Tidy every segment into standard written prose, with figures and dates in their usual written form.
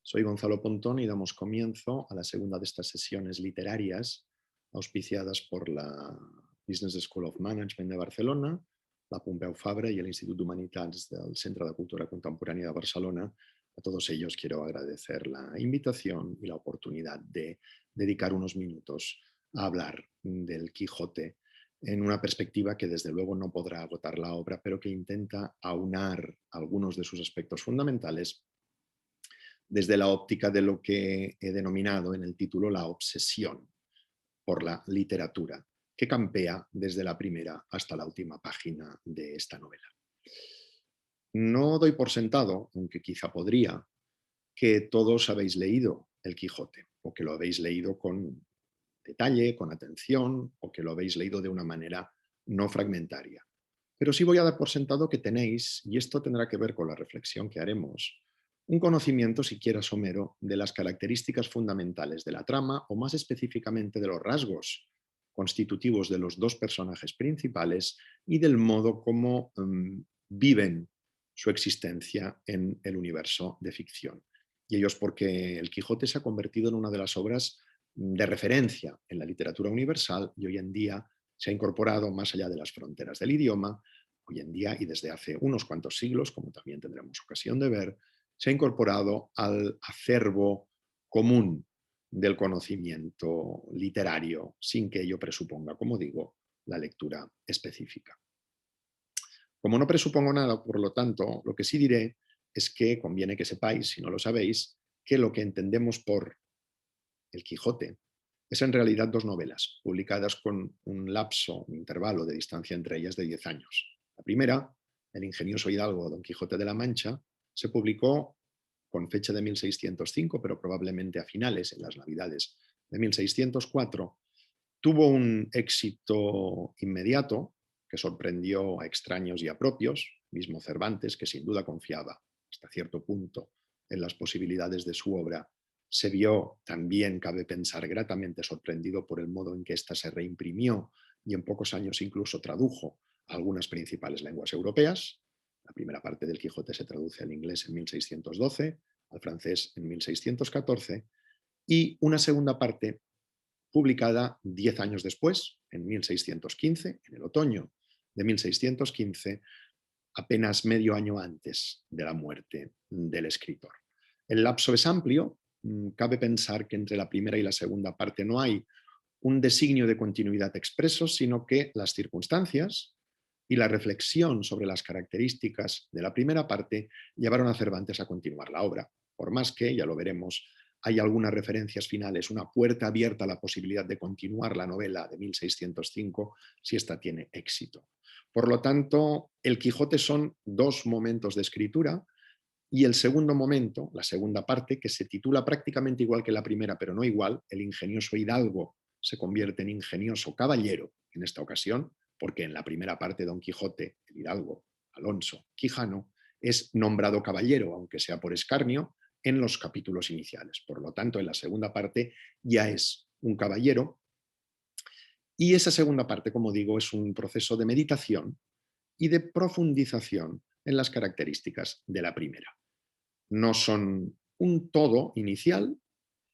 Soy Gonzalo Pontón y damos comienzo a la segunda de estas sesiones literarias auspiciadas por la Business School of Management de Barcelona, la Pompeu Fabra y el Institut d'Humanitats del Centre de Cultura Contemporánea de Barcelona. A todos ellos quiero agradecer la invitación y la oportunidad de dedicar unos minutos a hablar del Quijote en una perspectiva que desde luego no podrá agotar la obra, pero que intenta aunar algunos de sus aspectos fundamentales desde la óptica de lo que he denominado en el título la obsesión por la literatura, que campea desde la primera hasta la última página de esta novela. No doy por sentado, aunque quizá podría, que todos habéis leído El Quijote, o que lo habéis leído con detalle, con atención, o que lo habéis leído de una manera no fragmentaria. Pero sí voy a dar por sentado que tenéis, y esto tendrá que ver con la reflexión que haremos, un conocimiento siquiera somero de las características fundamentales de la trama, o más específicamente de los rasgos constitutivos de los dos personajes principales y del modo como viven su existencia en el universo de ficción. Y ello es porque El Quijote se ha convertido en una de las obras de referencia en la literatura universal y hoy en día se ha incorporado más allá de las fronteras del idioma. Hoy en día, y desde hace unos cuantos siglos, como también tendremos ocasión de ver, se ha incorporado al acervo común del conocimiento literario, sin que ello presuponga, como digo, la lectura específica. Como no presupongo nada, por lo tanto, lo que sí diré es que conviene que sepáis, si no lo sabéis, que lo que entendemos por El Quijote es en realidad dos novelas, publicadas con un lapso, un intervalo de distancia entre ellas de 10 años. La primera, El ingenioso hidalgo Don Quijote de la Mancha, se publicó con fecha de 1605, pero probablemente a finales, en las Navidades de 1604, tuvo un éxito inmediato que sorprendió a extraños y a propios, mismo Cervantes, que sin duda confiaba hasta cierto punto en las posibilidades de su obra, se vio también, cabe pensar, gratamente sorprendido por el modo en que ésta se reimprimió y en pocos años incluso tradujo a algunas principales lenguas europeas. La primera parte del Quijote se traduce al inglés en 1612, al francés en 1614, y una segunda parte publicada 10 años después, en 1615, en el otoño de 1615, apenas medio año antes de la muerte del escritor. El lapso es amplio, cabe pensar que entre la primera y la segunda parte no hay un designio de continuidad expreso, sino que las circunstancias y la reflexión sobre las características de la primera parte llevaron a Cervantes a continuar la obra, por más que, ya lo veremos, hay algunas referencias finales, una puerta abierta a la posibilidad de continuar la novela de 1605 si ésta tiene éxito. Por lo tanto, El Quijote son dos momentos de escritura y el segundo momento, la segunda parte, que se titula prácticamente igual que la primera, pero no igual, El ingenioso hidalgo se convierte en ingenioso caballero en esta ocasión, porque en la primera parte Don Quijote, el hidalgo, Alonso Quijano, es nombrado caballero, aunque sea por escarnio, en los capítulos iniciales. Por lo tanto, en la segunda parte ya es un caballero y esa segunda parte, como digo, es un proceso de meditación y de profundización en las características de la primera. No son un todo inicial,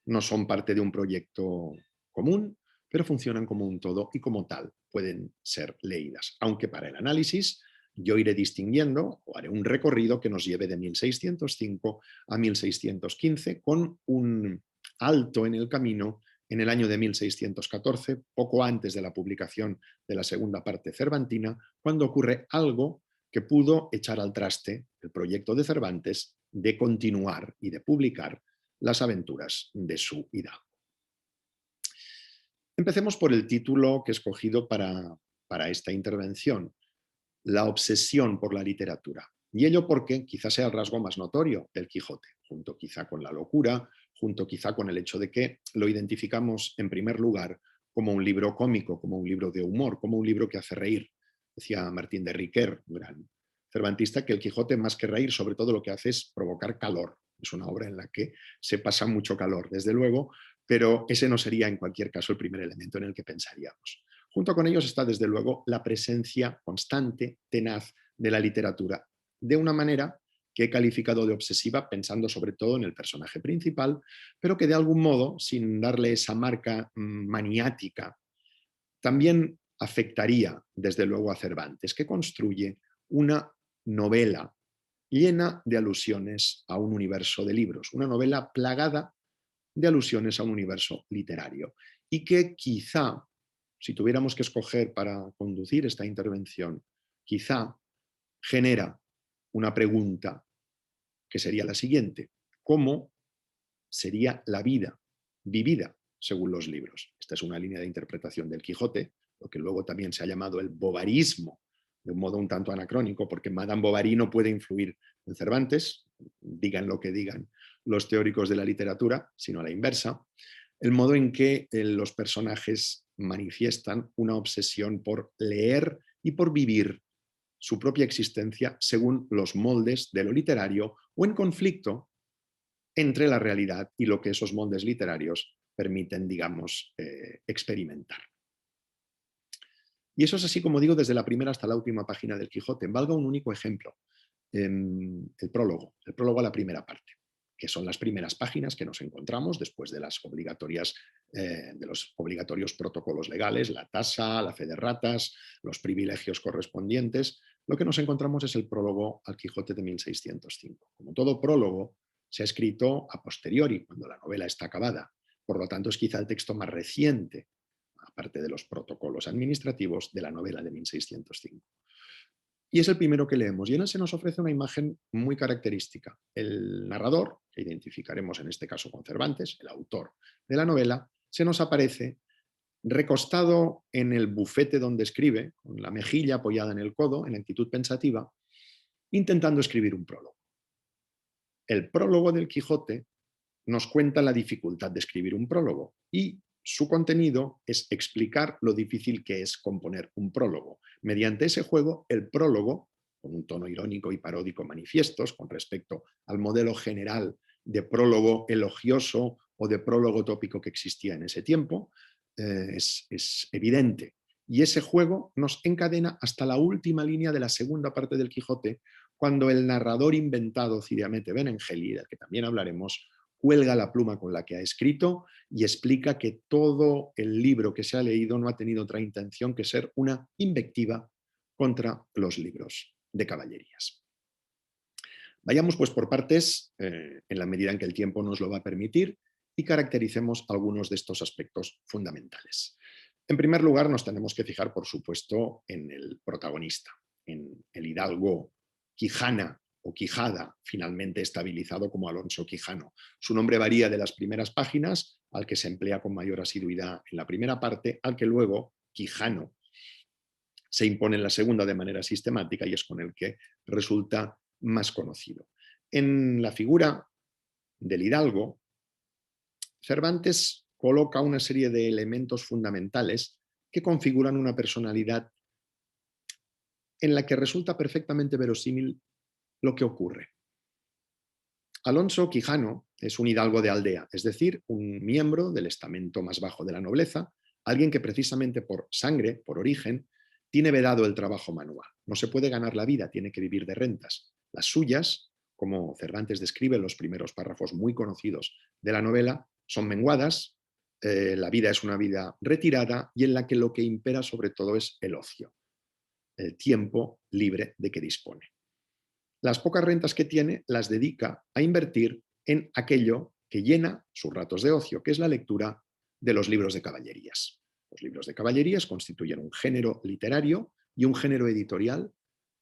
no son parte de un proyecto común, pero funcionan como un todo y como tal pueden ser leídas. Aunque para el análisis yo iré distinguiendo o haré un recorrido que nos lleve de 1605 a 1615 con un alto en el camino en el año de 1614, poco antes de la publicación de la segunda parte cervantina, cuando ocurre algo que pudo echar al traste el proyecto de Cervantes de continuar y de publicar las aventuras de su hidalgo. Empecemos por el título que he escogido para esta intervención, La obsesión por la literatura. Y ello porque quizás sea el rasgo más notorio del Quijote, junto quizá con la locura, junto quizá con el hecho de que lo identificamos en primer lugar como un libro cómico, como un libro de humor, como un libro que hace reír. Decía Martín de Riquer, un gran cervantista, que el Quijote más que reír, sobre todo lo que hace es provocar calor. Es una obra en la que se pasa mucho calor, desde luego, pero ese no sería en cualquier caso el primer elemento en el que pensaríamos. Junto con ellos está, desde luego, la presencia constante, tenaz, de la literatura, de una manera que he calificado de obsesiva pensando sobre todo en el personaje principal, pero que de algún modo, sin darle esa marca maniática, también afectaría desde luego a Cervantes, que construye una novela llena de alusiones a un universo de libros, una novela plagada de alusiones a un universo literario y que quizá, si tuviéramos que escoger para conducir esta intervención, quizá genera una pregunta que sería la siguiente: ¿cómo sería la vida vivida según los libros? Esta es una línea de interpretación del Quijote, lo que luego también se ha llamado el bovarismo, de un modo un tanto anacrónico, porque Madame Bovary no puede influir en Cervantes, digan lo que digan los teóricos de la literatura, sino a la inversa, el modo en que los personajes manifiestan una obsesión por leer y por vivir su propia existencia según los moldes de lo literario o en conflicto entre la realidad y lo que esos moldes literarios permiten, digamos, experimentar. Y eso es así, como digo, desde la primera hasta la última página del Quijote. Valga un único ejemplo, el prólogo a la primera parte, que son las primeras páginas que nos encontramos después de las obligatorias, de los obligatorios protocolos legales, la tasa, la fe de ratas, los privilegios correspondientes. Lo que nos encontramos es el prólogo al Quijote de 1605. Como todo prólogo, se ha escrito a posteriori, cuando la novela está acabada. Por lo tanto, es quizá el texto más reciente, aparte de los protocolos administrativos, de la novela de 1605. Y es el primero que leemos. Y en él se nos ofrece una imagen muy característica. El narrador, que identificaremos en este caso con Cervantes, el autor de la novela, se nos aparece recostado en el bufete donde escribe, con la mejilla apoyada en el codo, en actitud pensativa, intentando escribir un prólogo. El prólogo del Quijote nos cuenta la dificultad de escribir un prólogo y su contenido es explicar lo difícil que es componer un prólogo. Mediante ese juego, el prólogo, con un tono irónico y paródico manifiestos con respecto al modelo general de prólogo elogioso o de prólogo tópico que existía en ese tiempo, es evidente. Y ese juego nos encadena hasta la última línea de la segunda parte del Quijote, cuando el narrador inventado Cide Benengeli, del que también hablaremos, cuelga la pluma con la que ha escrito y explica que todo el libro que se ha leído no ha tenido otra intención que ser una invectiva contra los libros de caballerías. Vayamos pues por partes, en la medida en que el tiempo nos lo va a permitir, y caractericemos algunos de estos aspectos fundamentales. En primer lugar, nos tenemos que fijar, por supuesto, en el protagonista, en el hidalgo Quijana o Quijada, finalmente estabilizado como Alonso Quijano. Su nombre varía de las primeras páginas, al que se emplea con mayor asiduidad en la primera parte, al que luego Quijano se impone en la segunda de manera sistemática y es con el que resulta más conocido. En la figura del hidalgo, Cervantes coloca una serie de elementos fundamentales que configuran una personalidad en la que resulta perfectamente verosímil lo que ocurre. Alonso Quijano es un hidalgo de aldea, es decir, un miembro del estamento más bajo de la nobleza, alguien que precisamente por sangre, por origen, tiene vedado el trabajo manual. No se puede ganar la vida, tiene que vivir de rentas. Las suyas, como Cervantes describe en los primeros párrafos muy conocidos de la novela, son menguadas, la vida es una vida retirada y en la que lo que impera sobre todo es el ocio, el tiempo libre de que dispone. Las pocas rentas que tiene las dedica a invertir en aquello que llena sus ratos de ocio, que es la lectura de los libros de caballerías. Los libros de caballerías constituyen un género literario y un género editorial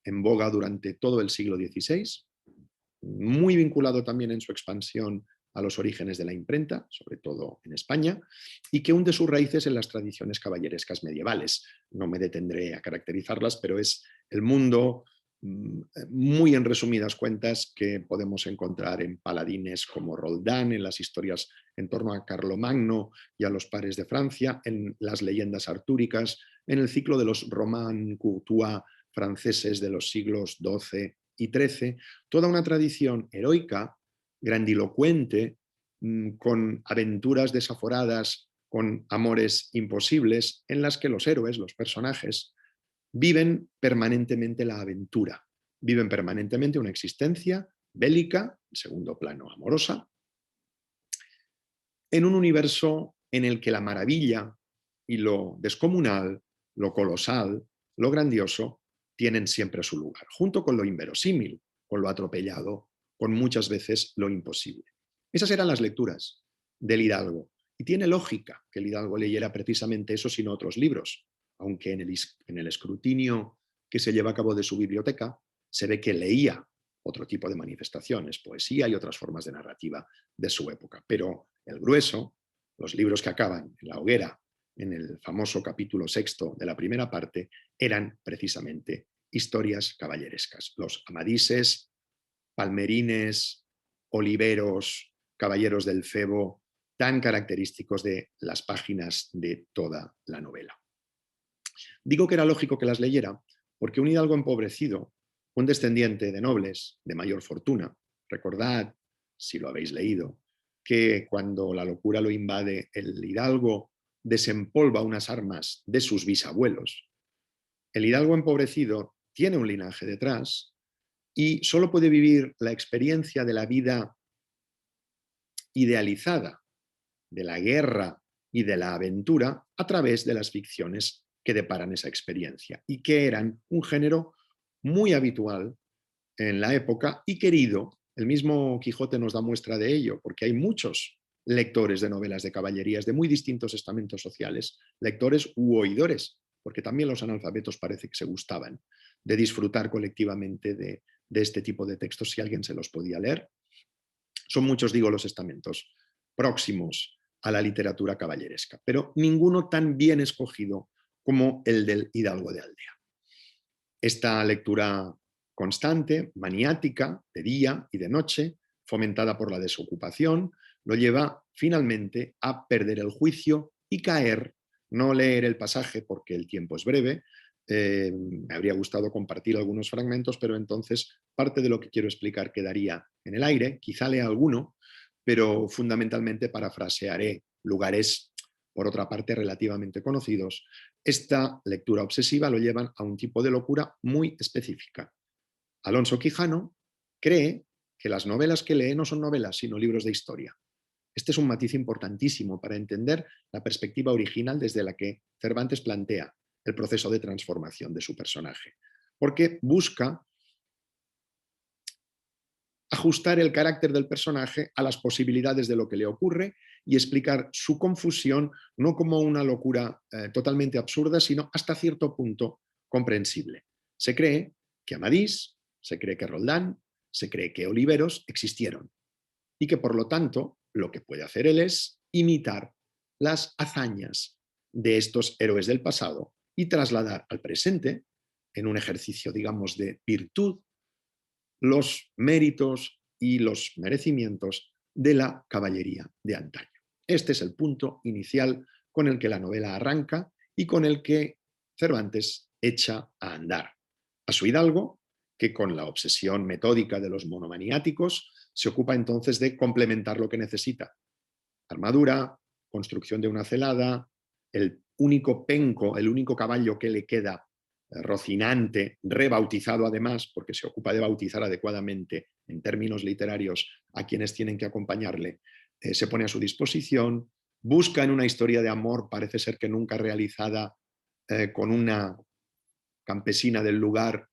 en boga durante todo el siglo XVI, muy vinculado también en su expansión a los orígenes de la imprenta, sobre todo en España, y que hunde sus raíces en las tradiciones caballerescas medievales. No me detendré a caracterizarlas, pero es el mundo, muy en resumidas cuentas, que podemos encontrar en paladines como Roldán, en las historias en torno a Carlomagno y a los pares de Francia, en las leyendas artúricas, en el ciclo de los romans courtois franceses de los siglos XII y XIII, toda una tradición heroica, grandilocuente, con aventuras desaforadas, con amores imposibles, en las que los héroes, los personajes, viven permanentemente la aventura, viven permanentemente una existencia bélica, en segundo plano amorosa, en un universo en el que la maravilla y lo descomunal, lo colosal, lo grandioso, tienen siempre su lugar, junto con lo inverosímil, con lo atropellado, con muchas veces lo imposible. Esas eran las lecturas del Hidalgo. Y tiene lógica que el Hidalgo leyera precisamente eso, sino otros libros, aunque en el escrutinio que se lleva a cabo de su biblioteca se ve que leía otro tipo de manifestaciones, poesía y otras formas de narrativa de su época. Pero el grueso, los libros que acaban en la hoguera, en el famoso capítulo sexto de la primera parte, eran precisamente historias caballerescas. Los amadises, palmerines, oliveros, caballeros del Febo, tan característicos de las páginas de toda la novela. Digo que era lógico que las leyera porque un hidalgo empobrecido, un descendiente de nobles de mayor fortuna, recordad, si lo habéis leído, que cuando la locura lo invade, el hidalgo desempolva unas armas de sus bisabuelos. El hidalgo empobrecido tiene un linaje detrás y solo puede vivir la experiencia de la vida idealizada, de la guerra y de la aventura a través de las ficciones que deparan esa experiencia y que eran un género muy habitual en la época y querido. El mismo Quijote nos da muestra de ello, porque hay muchos lectores de novelas de caballerías de muy distintos estamentos sociales, lectores u oidores, porque también los analfabetos parece que se gustaban de disfrutar colectivamente de este tipo de textos si alguien se los podía leer. Son muchos, digo, los estamentos próximos a la literatura caballeresca, pero ninguno tan bien escogido como el del Hidalgo de Aldea. Esta lectura constante, maniática, de día y de noche, fomentada por la desocupación, lo lleva finalmente a perder el juicio y caer, no leer el pasaje porque el tiempo es breve. Me habría gustado compartir algunos fragmentos, pero entonces parte de lo que quiero explicar quedaría en el aire, quizá lea alguno, pero fundamentalmente parafrasearé lugares, por otra parte, relativamente conocidos. Esta lectura obsesiva lo llevan a un tipo de locura muy específica. Alonso Quijano cree que las novelas que lee no son novelas, sino libros de historia. Este es un matiz importantísimo para entender la perspectiva original desde la que Cervantes plantea el proceso de transformación de su personaje, porque busca ajustar el carácter del personaje a las posibilidades de lo que le ocurre y explicar su confusión no como una locura totalmente absurda, sino hasta cierto punto comprensible. Se cree que Amadís, se cree que Roldán, se cree que Oliveros existieron y que por lo tanto lo que puede hacer él es imitar las hazañas de estos héroes del pasado y trasladar al presente, en un ejercicio, digamos, de virtud, los méritos y los merecimientos de la caballería de antaño. Este es el punto inicial con el que la novela arranca y con el que Cervantes echa a andar a su hidalgo, que con la obsesión metódica de los monomaniáticos se ocupa entonces de complementar lo que necesita. Armadura, construcción de una celada, el único penco, el único caballo que le queda Rocinante, rebautizado además, porque se ocupa de bautizar adecuadamente en términos literarios a quienes tienen que acompañarle, se pone a su disposición, busca en una historia de amor, parece ser que nunca realizada, con una campesina del lugar,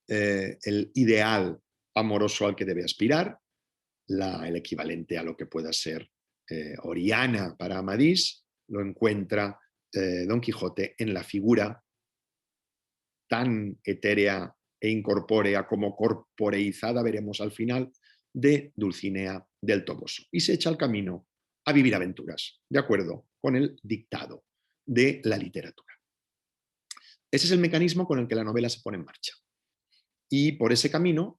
el ideal amoroso al que debe aspirar, el equivalente a lo que pueda ser Oriana para Amadís, lo encuentra Don Quijote en la figura tan etérea e incorpórea como corporeizada, veremos al final, de Dulcinea del Toboso. Y se echa al camino a vivir aventuras, de acuerdo con el dictado de la literatura. Ese es el mecanismo con el que la novela se pone en marcha. Y por ese camino,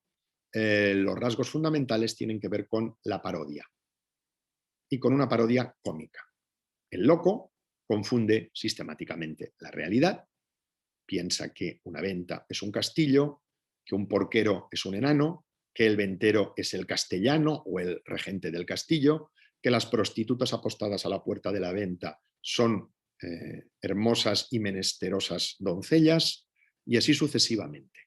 los rasgos fundamentales tienen que ver con la parodia. Y con una parodia cómica. El loco confunde sistemáticamente la realidad, piensa que una venta es un castillo, que un porquero es un enano, que el ventero es el castellano o el regente del castillo, que las prostitutas apostadas a la puerta de la venta son hermosas y menesterosas doncellas, y así sucesivamente.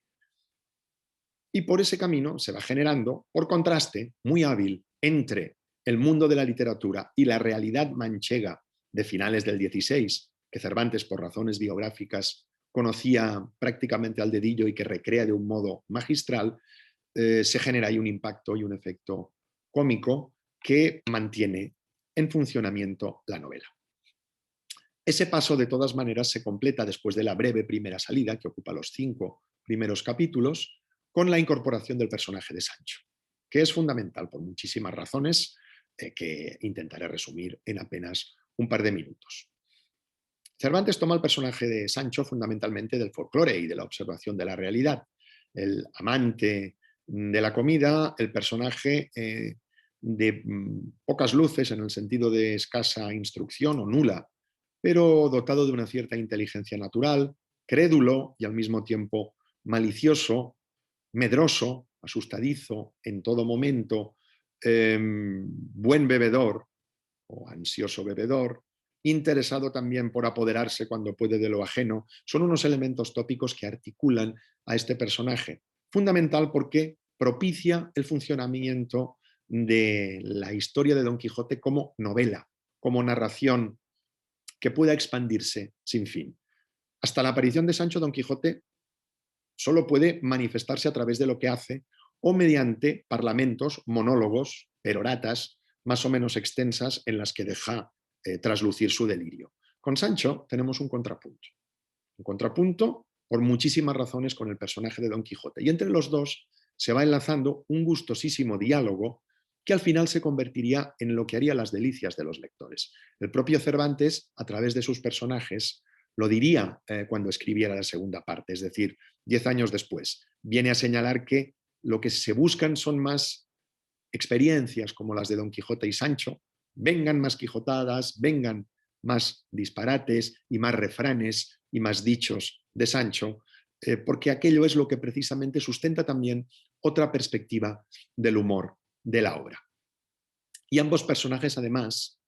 Y por ese camino se va generando, por contraste, muy hábil entre el mundo de la literatura y la realidad manchega de finales del XVI, que Cervantes, por razones biográficas, conocía prácticamente al dedillo y que recrea de un modo magistral, se genera ahí un impacto y un efecto cómico que mantiene en funcionamiento la novela. Ese paso, de todas maneras, se completa después de la breve primera salida, que ocupa los 5 primeros capítulos, con la incorporación del personaje de Sancho, que es fundamental por muchísimas razones que intentaré resumir en apenas un par de minutos. Cervantes toma el personaje de Sancho fundamentalmente del folclore y de la observación de la realidad. El amante de la comida, el personaje de pocas luces en el sentido de escasa instrucción o nula, pero dotado de una cierta inteligencia natural, crédulo y al mismo tiempo malicioso, medroso, asustadizo en todo momento, buen bebedor o ansioso bebedor, interesado también por apoderarse cuando puede de lo ajeno, son unos elementos tópicos que articulan a este personaje. Fundamental porque propicia el funcionamiento de la historia de Don Quijote como novela, como narración que pueda expandirse sin fin. Hasta la aparición de Sancho, Don Quijote solo puede manifestarse a través de lo que hace o mediante parlamentos, monólogos, peroratas, más o menos extensas en las que deja traslucir su delirio. Con Sancho tenemos un contrapunto por muchísimas razones con el personaje de Don Quijote. Y entre los dos se va enlazando un gustosísimo diálogo que al final se convertiría en lo que haría las delicias de los lectores. El propio Cervantes, a través de sus personajes, lo diría cuando escribiera la segunda parte, es decir, 10 años después. Viene a señalar que lo que se buscan son más experiencias como las de Don Quijote y Sancho, vengan más quijotadas, vengan más disparates y más refranes y más dichos de Sancho, porque aquello es lo que precisamente sustenta también otra perspectiva del humor de la obra. Y ambos personajes, además,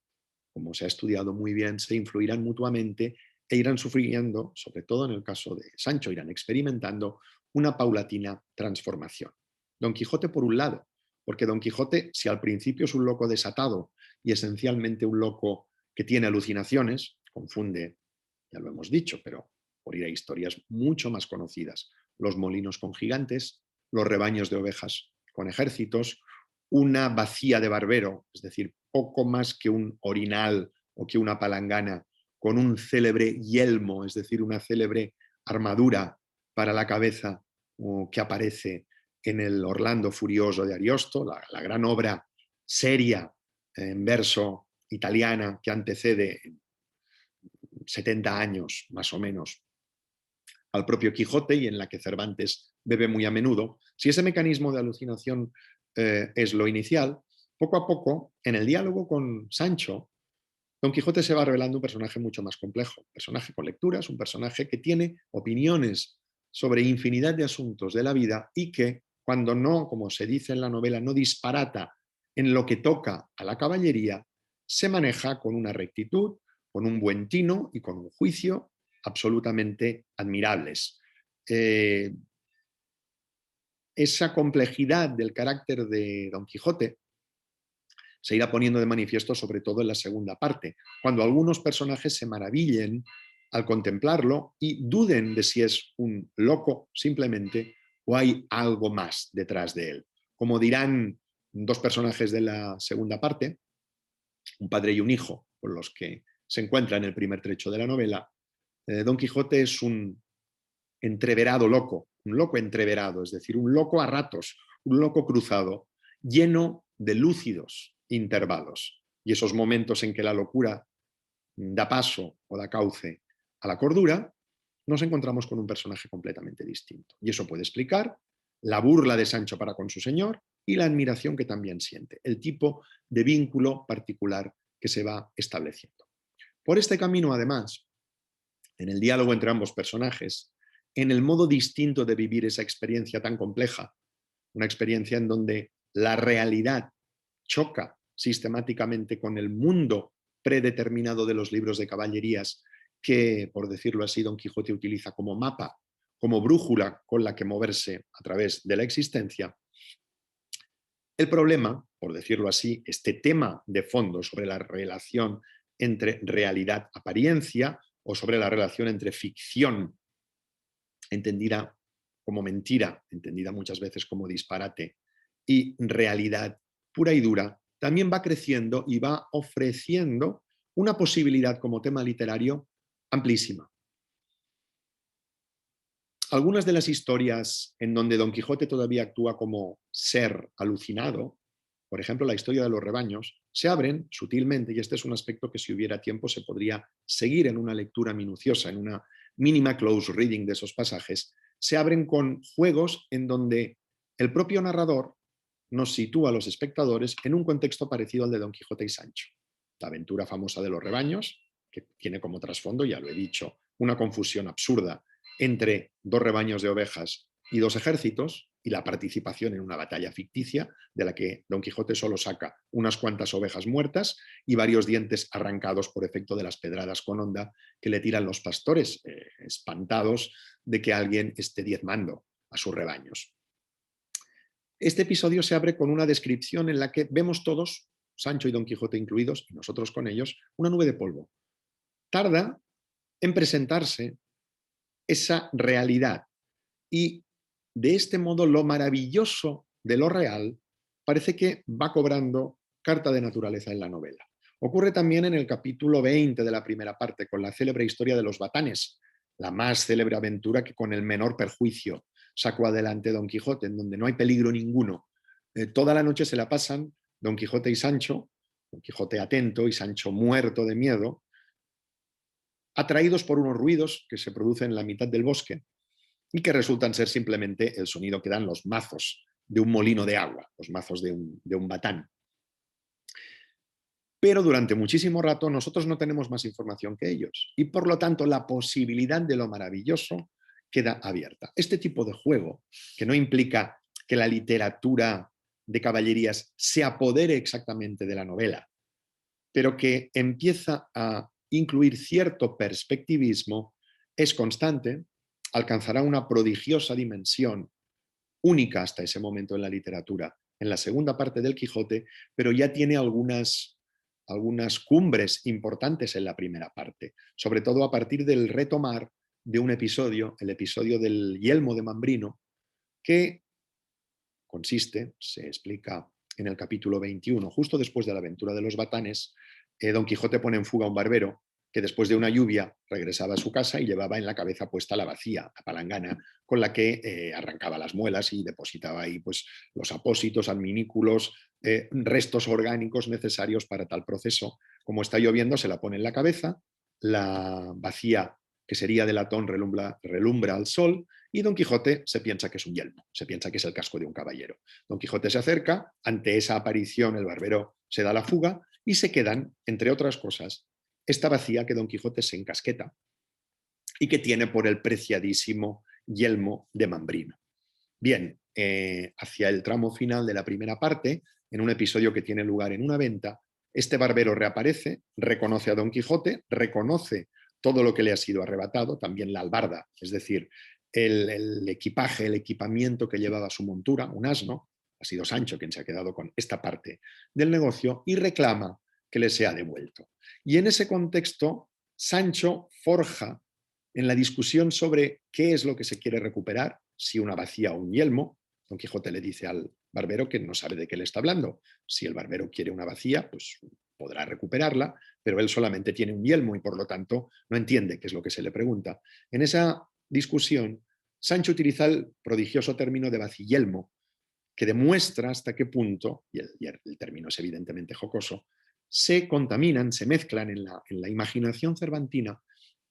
como se ha estudiado muy bien, se influirán mutuamente e irán sufriendo, sobre todo en el caso de Sancho, irán experimentando una paulatina transformación. Don Quijote, por un lado, porque Don Quijote, si al principio es un loco desatado y esencialmente un loco que tiene alucinaciones, confunde, ya lo hemos dicho, pero por ir a historias mucho más conocidas, los molinos con gigantes, los rebaños de ovejas con ejércitos, una bacía de barbero, es decir, poco más que un orinal o que una palangana, con un célebre yelmo, es decir, una célebre armadura para la cabeza que aparece en el Orlando Furioso de Ariosto, la gran obra seria en verso italiana que antecede 70 años más o menos al propio Quijote y en la que Cervantes bebe muy a menudo. Si ese mecanismo de alucinación es lo inicial, poco a poco, en el diálogo con Sancho, Don Quijote se va revelando un personaje mucho más complejo, un personaje con lecturas, un personaje que tiene opiniones sobre infinidad de asuntos de la vida y que, cuando no, como se dice en la novela, no disparata en lo que toca a la caballería, se maneja con una rectitud, con un buen tino y con un juicio absolutamente admirables. Esa complejidad del carácter de Don Quijote se irá poniendo de manifiesto sobre todo en la segunda parte, cuando algunos personajes se maravillen al contemplarlo y duden de si es un loco simplemente o hay algo más detrás de él. Como dirán dos personajes de la segunda parte, un padre y un hijo, con los que se encuentra en el primer trecho de la novela, Don Quijote es un entreverado loco, un loco entreverado, es decir, un loco a ratos, un loco cruzado, lleno de lúcidos intervalos. Y esos momentos en que la locura da paso o da cauce a la cordura, nos encontramos con un personaje completamente distinto. Y eso puede explicar la burla de Sancho para con su señor y la admiración que también siente, el tipo de vínculo particular que se va estableciendo. Por este camino, además, en el diálogo entre ambos personajes, en el modo distinto de vivir esa experiencia tan compleja, una experiencia en donde la realidad choca sistemáticamente con el mundo predeterminado de los libros de caballerías que, por decirlo así, Don Quijote utiliza como mapa, como brújula con la que moverse a través de la existencia, el problema, por decirlo así, este tema de fondo sobre la relación entre realidad-apariencia o sobre la relación entre ficción, entendida como mentira, entendida muchas veces como disparate, y realidad pura y dura, también va creciendo y va ofreciendo una posibilidad como tema literario amplísima. Algunas de las historias en donde Don Quijote todavía actúa como ser alucinado, por ejemplo, la historia de los rebaños, se abren sutilmente, y este es un aspecto que si hubiera tiempo se podría seguir en una lectura minuciosa, en una mínima close reading de esos pasajes, se abren con juegos en donde el propio narrador nos sitúa a los espectadores en un contexto parecido al de Don Quijote y Sancho. La aventura famosa de los rebaños, que tiene como trasfondo, ya lo he dicho, una confusión absurda entre dos rebaños de ovejas y dos ejércitos, y la participación en una batalla ficticia de la que Don Quijote solo saca unas cuantas ovejas muertas y varios dientes arrancados por efecto de las pedradas con honda que le tiran los pastores, espantados de que alguien esté diezmando a sus rebaños. Este episodio se abre con una descripción en la que vemos todos, Sancho y Don Quijote incluidos, y nosotros con ellos, una nube de polvo. Tarda en presentarse esa realidad, y de este modo lo maravilloso de lo real parece que va cobrando carta de naturaleza en la novela. Ocurre también en el capítulo 20 de la primera parte, con la célebre historia de los batanes, la más célebre aventura que con el menor perjuicio sacó adelante Don Quijote, en donde no hay peligro ninguno. Toda la noche se la pasan Don Quijote y Sancho, Don Quijote atento y Sancho muerto de miedo, atraídos por unos ruidos que se producen en la mitad del bosque y que resultan ser simplemente el sonido que dan los mazos de un molino de agua, los mazos de un batán. Pero durante muchísimo rato nosotros no tenemos más información que ellos, y por lo tanto la posibilidad de lo maravilloso queda abierta. Este tipo de juego, que no implica que la literatura de caballerías se apodere exactamente de la novela, pero que empieza a incluir cierto perspectivismo, es constante, alcanzará una prodigiosa dimensión única hasta ese momento en la literatura, en la segunda parte del Quijote, pero ya tiene algunas cumbres importantes en la primera parte, sobre todo a partir del retomar de un episodio, el episodio del yelmo de Mambrino, que consiste, se explica en el capítulo 21, justo después de la aventura de los batanes, Don Quijote pone en fuga a un barbero que después de una lluvia regresaba a su casa y llevaba en la cabeza puesta la bacía, la palangana, con la que arrancaba las muelas y depositaba ahí pues, los apósitos, adminículos, restos orgánicos necesarios para tal proceso. Como está lloviendo, se la pone en la cabeza, la bacía, que sería de latón, relumbra al sol, y Don Quijote se piensa que es un yelmo, se piensa que es el casco de un caballero. Don Quijote se acerca, ante esa aparición el barbero se da la fuga y se quedan, entre otras cosas, esta bacía que Don Quijote se encasqueta y que tiene por el preciadísimo yelmo de Mambrino. Bien, hacia el tramo final de la primera parte, en un episodio que tiene lugar en una venta, este barbero reaparece, reconoce a Don Quijote, reconoce todo lo que le ha sido arrebatado, también la albarda, es decir, el equipaje, el equipamiento que llevaba su montura, un asno. Ha sido Sancho quien se ha quedado con esta parte del negocio y reclama que le sea devuelto. Y en ese contexto, Sancho forja en la discusión sobre qué es lo que se quiere recuperar, si una bacía o un yelmo. Don Quijote le dice al barbero que no sabe de qué le está hablando. Si el barbero quiere una bacía, pues podrá recuperarla, pero él solamente tiene un yelmo y por lo tanto no entiende qué es lo que se le pregunta. En esa discusión, Sancho utiliza el prodigioso término de baciyelmo, que demuestra hasta qué punto, y el término es evidentemente jocoso, se contaminan, se mezclan en la imaginación cervantina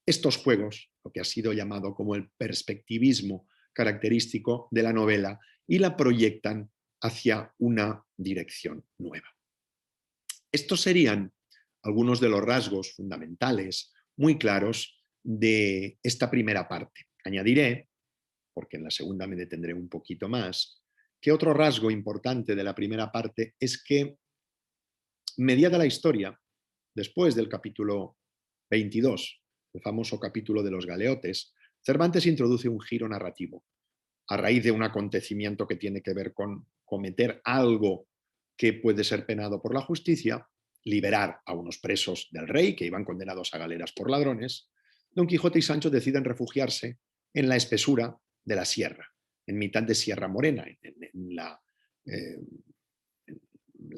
estos juegos, lo que ha sido llamado como el perspectivismo característico de la novela, y la proyectan hacia una dirección nueva. Estos serían algunos de los rasgos fundamentales, muy claros, de esta primera parte. Añadiré, porque en la segunda me detendré un poquito más, que otro rasgo importante de la primera parte es que, mediada la historia, después del capítulo 22, el famoso capítulo de los galeotes, Cervantes introduce un giro narrativo a raíz de un acontecimiento que tiene que ver con cometer algo que puede ser penado por la justicia, liberar a unos presos del rey que iban condenados a galeras por ladrones. Don Quijote y Sancho deciden refugiarse en la espesura de la sierra, en mitad de Sierra Morena, en la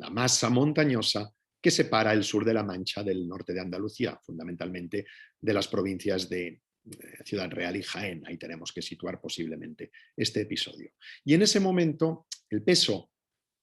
masa montañosa que separa el sur de la Mancha del norte de Andalucía, fundamentalmente de las provincias de Ciudad Real y Jaén. Ahí tenemos que situar posiblemente este episodio. Y en ese momento, el peso,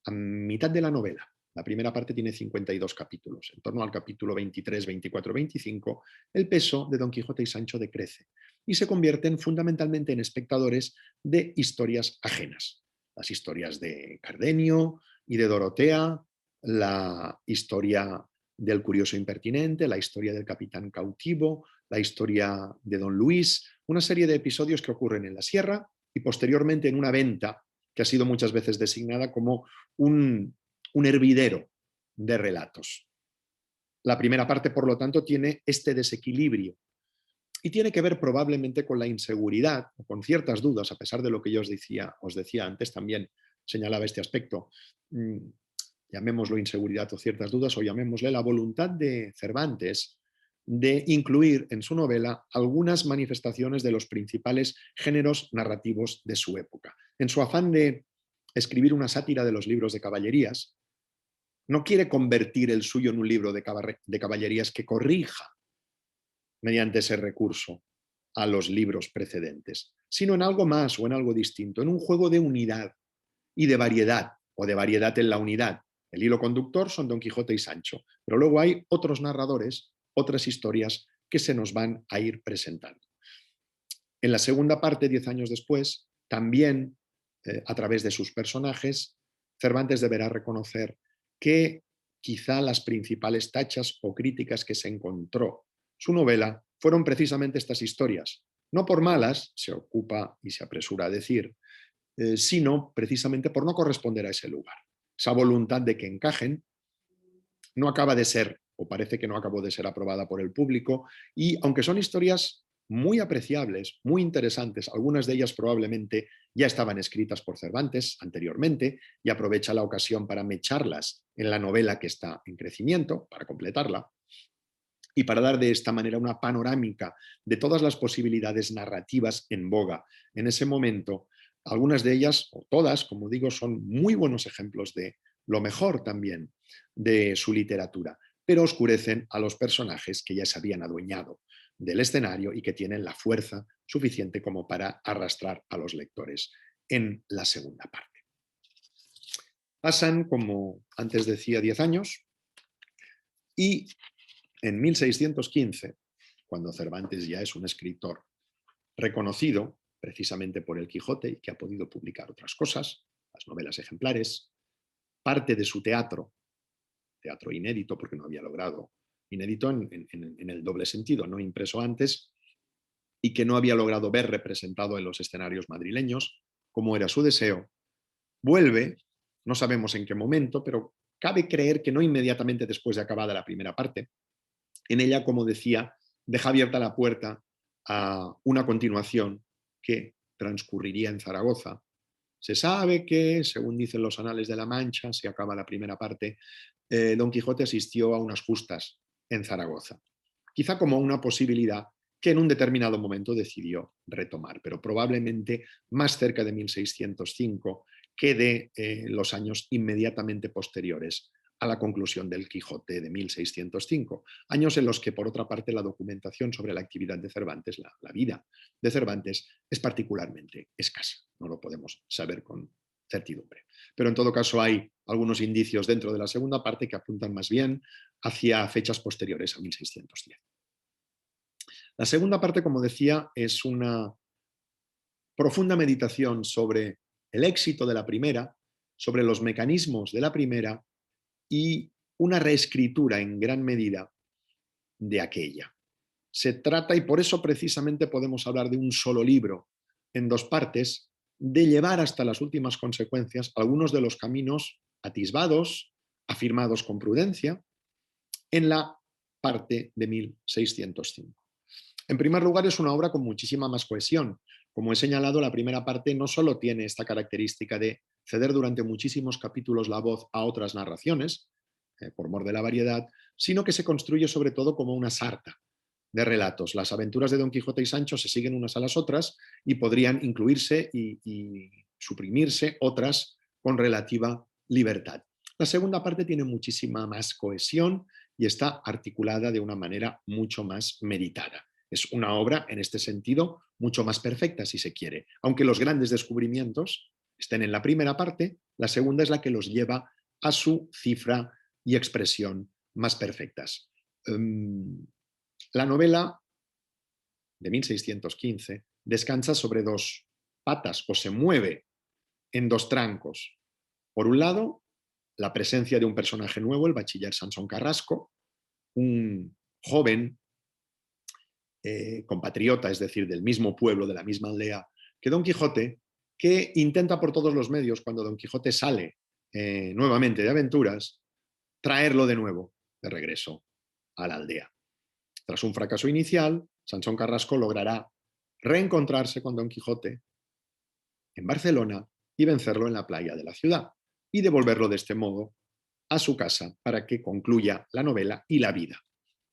a mitad de la novela, la primera parte tiene 52 capítulos, en torno al capítulo 23, 24, 25, el peso de Don Quijote y Sancho decrece y se convierten fundamentalmente en espectadores de historias ajenas. Las historias de Cardenio y de Dorotea, la historia del curioso impertinente, la historia del capitán cautivo, la historia de Don Luis, una serie de episodios que ocurren en la sierra y posteriormente en una venta que ha sido muchas veces designada como un hervidero de relatos. La primera parte, por lo tanto, tiene este desequilibrio y tiene que ver probablemente con la inseguridad o con ciertas dudas, a pesar de lo que yo os decía antes, también señalaba este aspecto. Llamémoslo inseguridad o ciertas dudas, o llamémosle la voluntad de Cervantes de incluir en su novela algunas manifestaciones de los principales géneros narrativos de su época. En su afán de escribir una sátira de los libros de caballerías, no quiere convertir el suyo en un libro de caballerías que corrija mediante ese recurso a los libros precedentes, sino en algo más o en algo distinto, en un juego de unidad y de variedad, o de variedad en la unidad. El hilo conductor son Don Quijote y Sancho, pero luego hay otros narradores, otras historias que se nos van a ir presentando. En la segunda parte, 10 años después, también a través de sus personajes, Cervantes deberá reconocer que quizá las principales tachas o críticas que se encontró su novela fueron precisamente estas historias. No por malas, se ocupa y se apresura a decir, sino precisamente por no corresponder a ese lugar. Esa voluntad de que encajen no acaba de ser, o parece que no acabó de ser aprobada por el público, y aunque son historias muy apreciables, muy interesantes, algunas de ellas probablemente ya estaban escritas por Cervantes anteriormente y aprovecha la ocasión para mecharlas en la novela que está en crecimiento, para completarla, y para dar de esta manera una panorámica de todas las posibilidades narrativas en boga en ese momento. Algunas de ellas, o todas, como digo, son muy buenos ejemplos de lo mejor también de su literatura, pero oscurecen a los personajes que ya se habían adueñado del escenario y que tienen la fuerza suficiente como para arrastrar a los lectores en la segunda parte. Pasan, como antes decía, 10 años y en 1615, cuando Cervantes ya es un escritor reconocido precisamente por el Quijote y que ha podido publicar otras cosas, las novelas ejemplares, parte de su teatro inédito, porque no había logrado, inédito en el doble sentido, no impreso antes, y que no había logrado ver representado en los escenarios madrileños, como era su deseo, vuelve, no sabemos en qué momento, pero cabe creer que no inmediatamente después de acabada la primera parte. En ella, como decía, deja abierta la puerta a una continuación que transcurriría en Zaragoza. Se sabe que, según dicen los anales de la Mancha, se acaba la primera parte, Don Quijote asistió a unas justas en Zaragoza, quizá como una posibilidad que en un determinado momento decidió retomar, pero probablemente más cerca de 1605 que de los años inmediatamente posteriores a la conclusión del Quijote de 1605, años en los que, por otra parte, la documentación sobre la actividad de Cervantes, la vida de Cervantes, es particularmente escasa. No lo podemos saber con certidumbre. Pero en todo caso hay algunos indicios dentro de la segunda parte que apuntan más bien hacia fechas posteriores a 1610. La segunda parte, como decía, es una profunda meditación sobre el éxito de la primera, sobre los mecanismos de la primera y una reescritura en gran medida de aquella. Se trata, y por eso precisamente podemos hablar de un solo libro en dos partes, de llevar hasta las últimas consecuencias algunos de los caminos atisbados, afirmados con prudencia, en la parte de 1605. En primer lugar, es una obra con muchísima más cohesión. Como he señalado, la primera parte no solo tiene esta característica de ceder durante muchísimos capítulos la voz a otras narraciones, por mor de la variedad, sino que se construye sobre todo como una sarta de relatos. Las aventuras de Don Quijote y Sancho se siguen unas a las otras y podrían incluirse y suprimirse otras con relativa libertad. La segunda parte tiene muchísima más cohesión y está articulada de una manera mucho más meditada. Es una obra, en este sentido, mucho más perfecta, si se quiere. Aunque los grandes descubrimientos estén en la primera parte, la segunda es la que los lleva a su cifra y expresión más perfectas. La novela de 1615 descansa sobre dos patas o se mueve en dos trancos. Por un lado, la presencia de un personaje nuevo, el bachiller Sansón Carrasco, un joven compatriota, es decir, del mismo pueblo, de la misma aldea que Don Quijote, que intenta por todos los medios, cuando Don Quijote sale nuevamente de aventuras, traerlo de nuevo de regreso a la aldea. Tras un fracaso inicial, Sansón Carrasco logrará reencontrarse con Don Quijote en Barcelona y vencerlo en la playa de la ciudad y devolverlo de este modo a su casa para que concluya la novela y la vida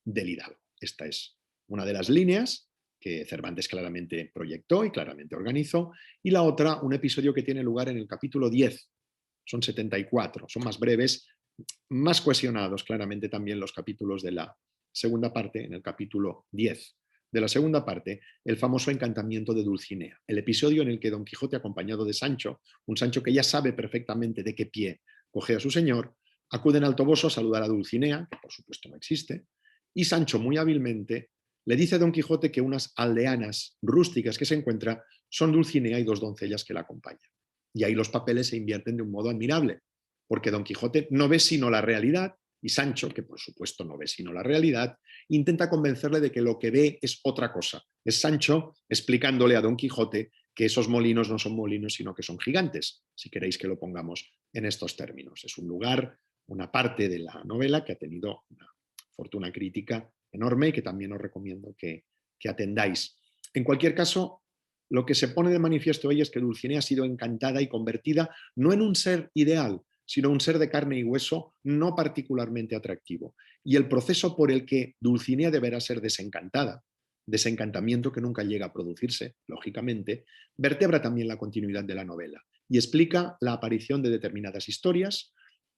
del hidalgo. Esta es una de las líneas que Cervantes claramente proyectó y claramente organizó, y la otra, un episodio que tiene lugar en el capítulo 10. Son 74, son más breves, más cohesionados claramente también los capítulos de la segunda parte, en el capítulo 10 de la segunda parte, el famoso encantamiento de Dulcinea, el episodio en el que Don Quijote, acompañado de Sancho, un Sancho que ya sabe perfectamente de qué pie coge a su señor, acuden al Toboso a saludar a Dulcinea, que por supuesto no existe, y Sancho muy hábilmente le dice a Don Quijote que unas aldeanas rústicas que se encuentra son Dulcinea y dos doncellas que la acompañan. Y ahí los papeles se invierten de un modo admirable, porque Don Quijote no ve sino la realidad y Sancho, que por supuesto no ve sino la realidad, intenta convencerle de que lo que ve es otra cosa. Es Sancho explicándole a Don Quijote que esos molinos no son molinos, sino que son gigantes, si queréis que lo pongamos en estos términos. Es un lugar, una parte de la novela que ha tenido una fortuna crítica enorme y que también os recomiendo que atendáis. En cualquier caso, lo que se pone de manifiesto hoy es que Dulcinea ha sido encantada y convertida no en un ser ideal, sino un ser de carne y hueso no particularmente atractivo. Y el proceso por el que Dulcinea deberá ser desencantada, desencantamiento que nunca llega a producirse, lógicamente, vertebra también la continuidad de la novela y explica la aparición de determinadas historias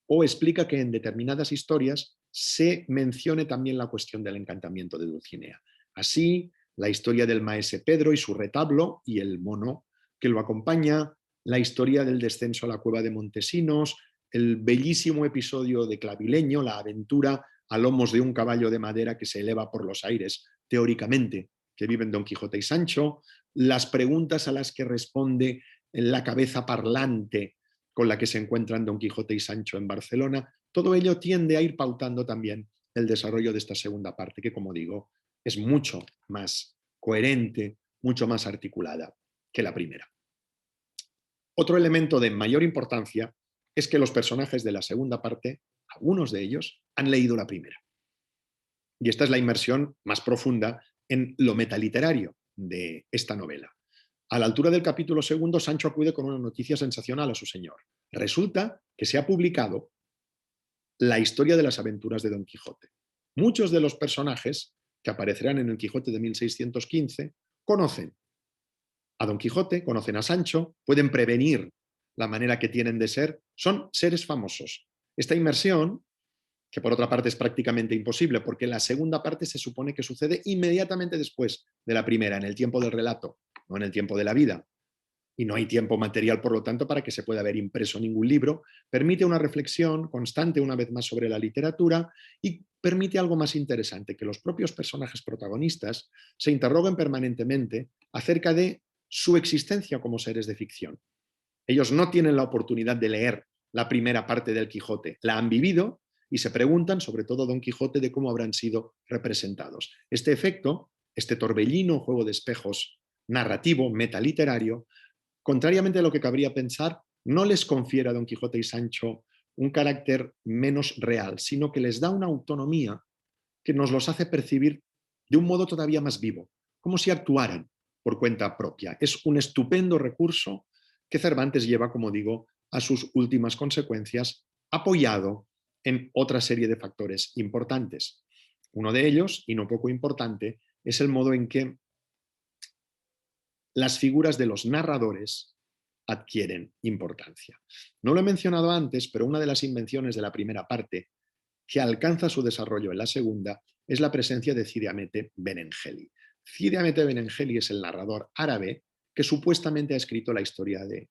o explica que en determinadas historias se mencione también la cuestión del encantamiento de Dulcinea. Así, la historia del maese Pedro y su retablo y el mono que lo acompaña, la historia del descenso a la cueva de Montesinos, el bellísimo episodio de Clavileño, la aventura a lomos de un caballo de madera que se eleva por los aires, teóricamente, que viven Don Quijote y Sancho, las preguntas a las que responde la cabeza parlante con la que se encuentran Don Quijote y Sancho en Barcelona, todo ello tiende a ir pautando también el desarrollo de esta segunda parte, que como digo, es mucho más coherente, mucho más articulada que la primera. Otro elemento de mayor importancia es que los personajes de la segunda parte, algunos de ellos, han leído la primera. Y esta es la inmersión más profunda en lo metaliterario de esta novela. A la altura del capítulo segundo, Sancho acude con una noticia sensacional a su señor. Resulta que se ha publicado la historia de las aventuras de Don Quijote. Muchos de los personajes que aparecerán en el Quijote de 1615 conocen a Don Quijote, conocen a Sancho, pueden prevenir la manera que tienen de ser, son seres famosos. Esta inmersión, que por otra parte es prácticamente imposible, porque la segunda parte se supone que sucede inmediatamente después de la primera, en el tiempo del relato, no en el tiempo de la vida, y no hay tiempo material, por lo tanto, para que se pueda haber impreso ningún libro, permite una reflexión constante una vez más sobre la literatura y permite algo más interesante, que los propios personajes protagonistas se interroguen permanentemente acerca de su existencia como seres de ficción. Ellos no tienen la oportunidad de leer la primera parte del Quijote, la han vivido y se preguntan, sobre todo Don Quijote, de cómo habrán sido representados. Este efecto, este torbellino juego de espejos narrativo, metaliterario, contrariamente a lo que cabría pensar, no les confiere a Don Quijote y Sancho un carácter menos real, sino que les da una autonomía que nos los hace percibir de un modo todavía más vivo, como si actuaran por cuenta propia. Es un estupendo recurso que Cervantes lleva, como digo, a sus últimas consecuencias, apoyado en otra serie de factores importantes. Uno de ellos, y no poco importante, es el modo en que las figuras de los narradores adquieren importancia. No lo he mencionado antes, pero una de las invenciones de la primera parte que alcanza su desarrollo en la segunda es la presencia de Cide Hamete Benengeli. Cide Hamete Benengeli es el narrador árabe que supuestamente ha escrito la historia de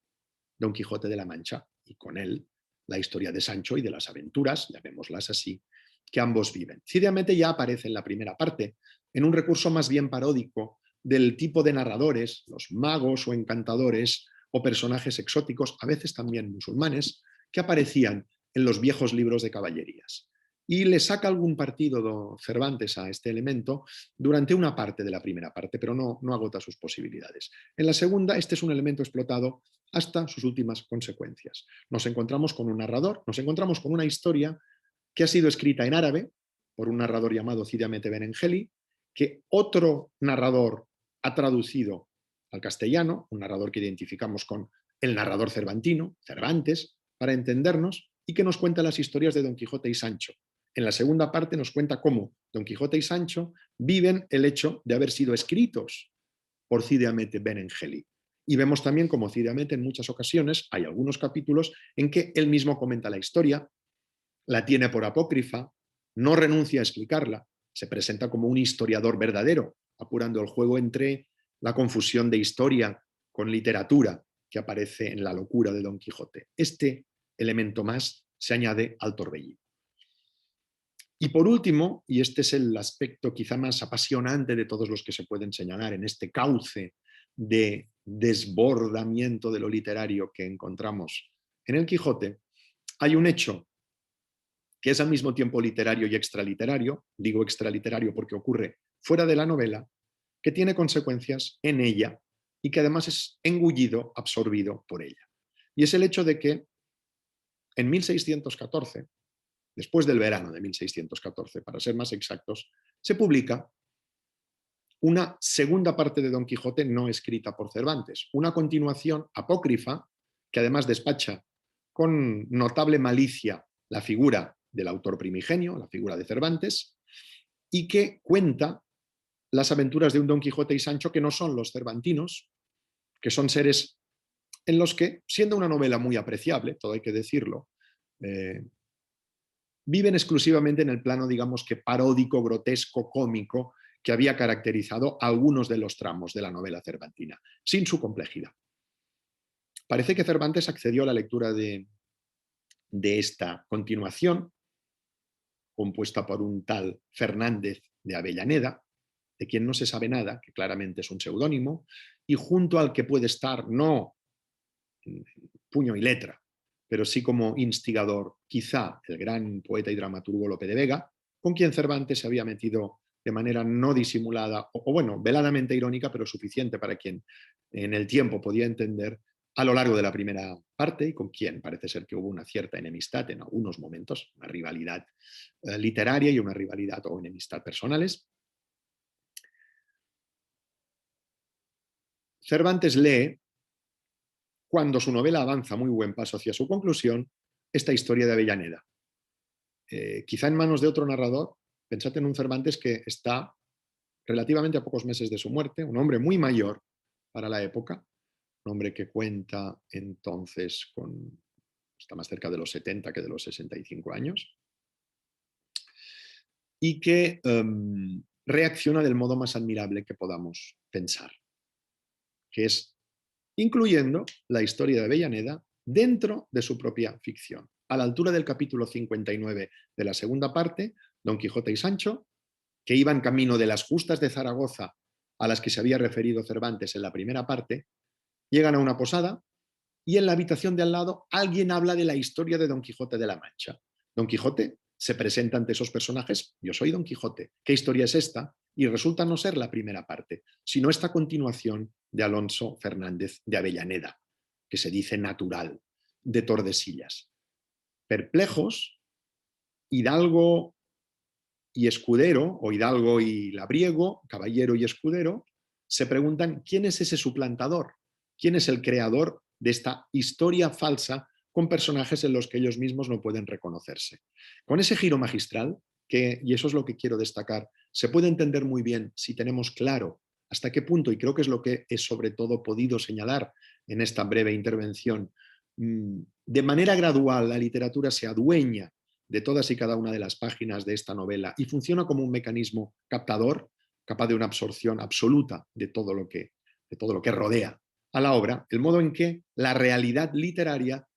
Don Quijote de la Mancha y con él la historia de Sancho y de las aventuras, llamémoslas así, que ambos viven. Cide Hamete ya aparece en la primera parte en un recurso más bien paródico del tipo de narradores, los magos o encantadores o personajes exóticos, a veces también musulmanes, que aparecían en los viejos libros de caballerías. Y le saca algún partido Cervantes a este elemento durante una parte de la primera parte, pero no agota sus posibilidades. En la segunda, este es un elemento explotado hasta sus últimas consecuencias. Nos encontramos con un narrador, nos encontramos con una historia que ha sido escrita en árabe por un narrador llamado Cide Hamete Benengeli, que otro narrador ha traducido al castellano, un narrador que identificamos con el narrador cervantino, Cervantes, para entendernos, y que nos cuenta las historias de Don Quijote y Sancho. En la segunda parte nos cuenta cómo Don Quijote y Sancho viven el hecho de haber sido escritos por Cide Hamete Benengeli. Y vemos también cómo Cide Hamete en muchas ocasiones, hay algunos capítulos en que él mismo comenta la historia, la tiene por apócrifa, no renuncia a explicarla, se presenta como un historiador verdadero, apurando el juego entre la confusión de historia con literatura que aparece en La locura de Don Quijote. Este elemento más se añade al torbellino. Y por último, y este es el aspecto quizá más apasionante de todos los que se pueden señalar en este cauce de desbordamiento de lo literario que encontramos en el Quijote, hay un hecho que es al mismo tiempo literario y extraliterario, digo extraliterario porque ocurre fuera de la novela, que tiene consecuencias en ella y que además es engullido, absorbido por ella. Y es el hecho de que en 1614, después del verano de 1614, para ser más exactos, se publica una segunda parte de Don Quijote no escrita por Cervantes, una continuación apócrifa que además despacha con notable malicia la figura del autor primigenio, la figura de Cervantes, y que cuenta las aventuras de un Don Quijote y Sancho que no son los cervantinos, que son seres en los que, siendo una novela muy apreciable, todo hay que decirlo, viven exclusivamente en el plano, digamos que paródico, grotesco, cómico, que había caracterizado algunos de los tramos de la novela cervantina, sin su complejidad. Parece que Cervantes accedió a la lectura de esta continuación, compuesta por un tal Fernández de Avellaneda, de quien no se sabe nada, que claramente es un seudónimo, y junto al que puede estar, no puño y letra, pero sí como instigador, quizá el gran poeta y dramaturgo Lope de Vega, con quien Cervantes se había metido de manera no disimulada, o bueno, veladamente irónica, pero suficiente para quien en el tiempo podía entender a lo largo de la primera parte, y con quien parece ser que hubo una cierta enemistad en algunos momentos, una rivalidad literaria y una rivalidad o enemistad personales. Cervantes lee, cuando su novela avanza muy buen paso hacia su conclusión, esta historia de Avellaneda. Quizá en manos de otro narrador, pensad en un Cervantes que está relativamente a pocos meses de su muerte, un hombre muy mayor para la época, un hombre que cuenta entonces está más cerca de los 70 que de los 65 años, y que reacciona del modo más admirable que podamos pensar, que es incluyendo la historia de Avellaneda dentro de su propia ficción. A la altura del capítulo 59 de la segunda parte, Don Quijote y Sancho, que iban camino de las justas de Zaragoza a las que se había referido Cervantes en la primera parte, llegan a una posada y en la habitación de al lado alguien habla de la historia de Don Quijote de la Mancha. Don Quijote se presenta ante esos personajes: yo soy Don Quijote, ¿qué historia es esta? Y resulta no ser la primera parte, sino esta continuación de Alonso Fernández de Avellaneda, que se dice natural, de Tordesillas. Perplejos, hidalgo y escudero, o hidalgo y labriego, caballero y escudero, se preguntan quién es ese suplantador, quién es el creador de esta historia falsa con personajes en los que ellos mismos no pueden reconocerse. Con ese giro magistral, y eso es lo que quiero destacar, se puede entender muy bien si tenemos claro hasta qué punto, y creo que es lo que he sobre todo podido señalar en esta breve intervención, de manera gradual la literatura se adueña de todas y cada una de las páginas de esta novela y funciona como un mecanismo captador, capaz de una absorción absoluta de todo lo que rodea a la obra, el modo en que la realidad literaria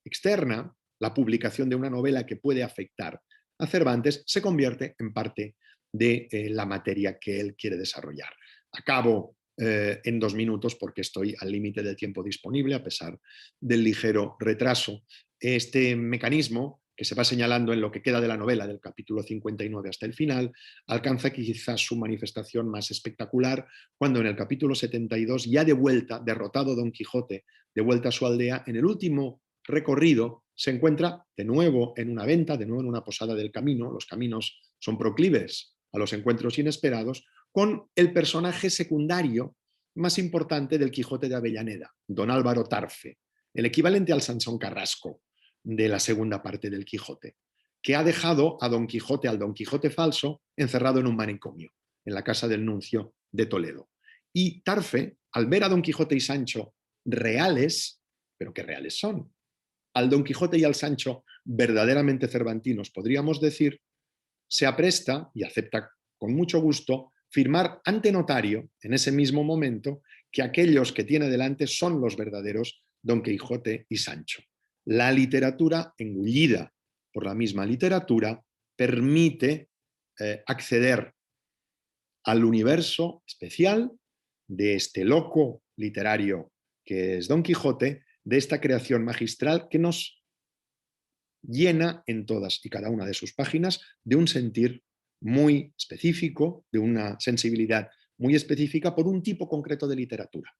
externa, la publicación de una novela que puede afectar a Cervantes, se convierte en parte de la materia que él quiere desarrollar. Acabo en 2 minutos porque estoy al límite del tiempo disponible a pesar del ligero retraso. Este mecanismo que se va señalando en lo que queda de la novela, del capítulo 59 hasta el final, alcanza quizás su manifestación más espectacular cuando en el capítulo 72, ya de vuelta, derrotado Don Quijote, de vuelta a su aldea, en el último recorrido se encuentra de nuevo en una venta, de nuevo en una posada del camino, los caminos son proclives a los encuentros inesperados, con el personaje secundario más importante del Quijote de Avellaneda, don Álvaro Tarfe, el equivalente al Sansón Carrasco de la segunda parte del Quijote, que ha dejado a Don Quijote, al Don Quijote falso, encerrado en un manicomio, en la casa del nuncio de Toledo. Y Tarfe, al ver a Don Quijote y Sancho reales, pero ¿qué reales son? Al Don Quijote y al Sancho verdaderamente cervantinos, podríamos decir, se apresta y acepta con mucho gusto firmar ante notario en ese mismo momento que aquellos que tiene delante son los verdaderos Don Quijote y Sancho. La literatura, engullida por la misma literatura, permite acceder al universo especial de este loco literario que es Don Quijote, de esta creación magistral que nos llena en todas y cada una de sus páginas de un sentir muy específico, de una sensibilidad muy específica por un tipo concreto de literatura.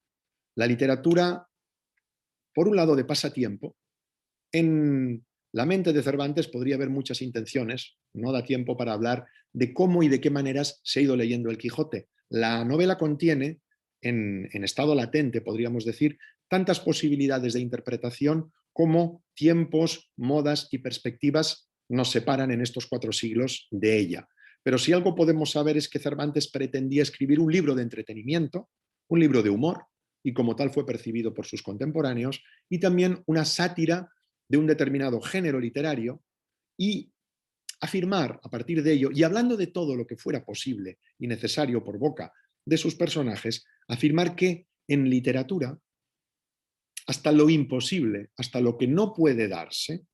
La literatura, por un lado, de pasatiempo. En la mente de Cervantes podría haber muchas intenciones, no da tiempo para hablar de cómo y de qué maneras se ha ido leyendo el Quijote. La novela contiene, en estado latente, podríamos decir, tantas posibilidades de interpretación como tiempos, modas y perspectivas nos separan en estos 4 siglos de ella. Pero si algo podemos saber es que Cervantes pretendía escribir un libro de entretenimiento, un libro de humor, y como tal fue percibido por sus contemporáneos, y también una sátira de un determinado género literario, y afirmar a partir de ello, y hablando de todo lo que fuera posible y necesario por boca de sus personajes, afirmar que en literatura, hasta lo imposible, hasta lo que no puede darse,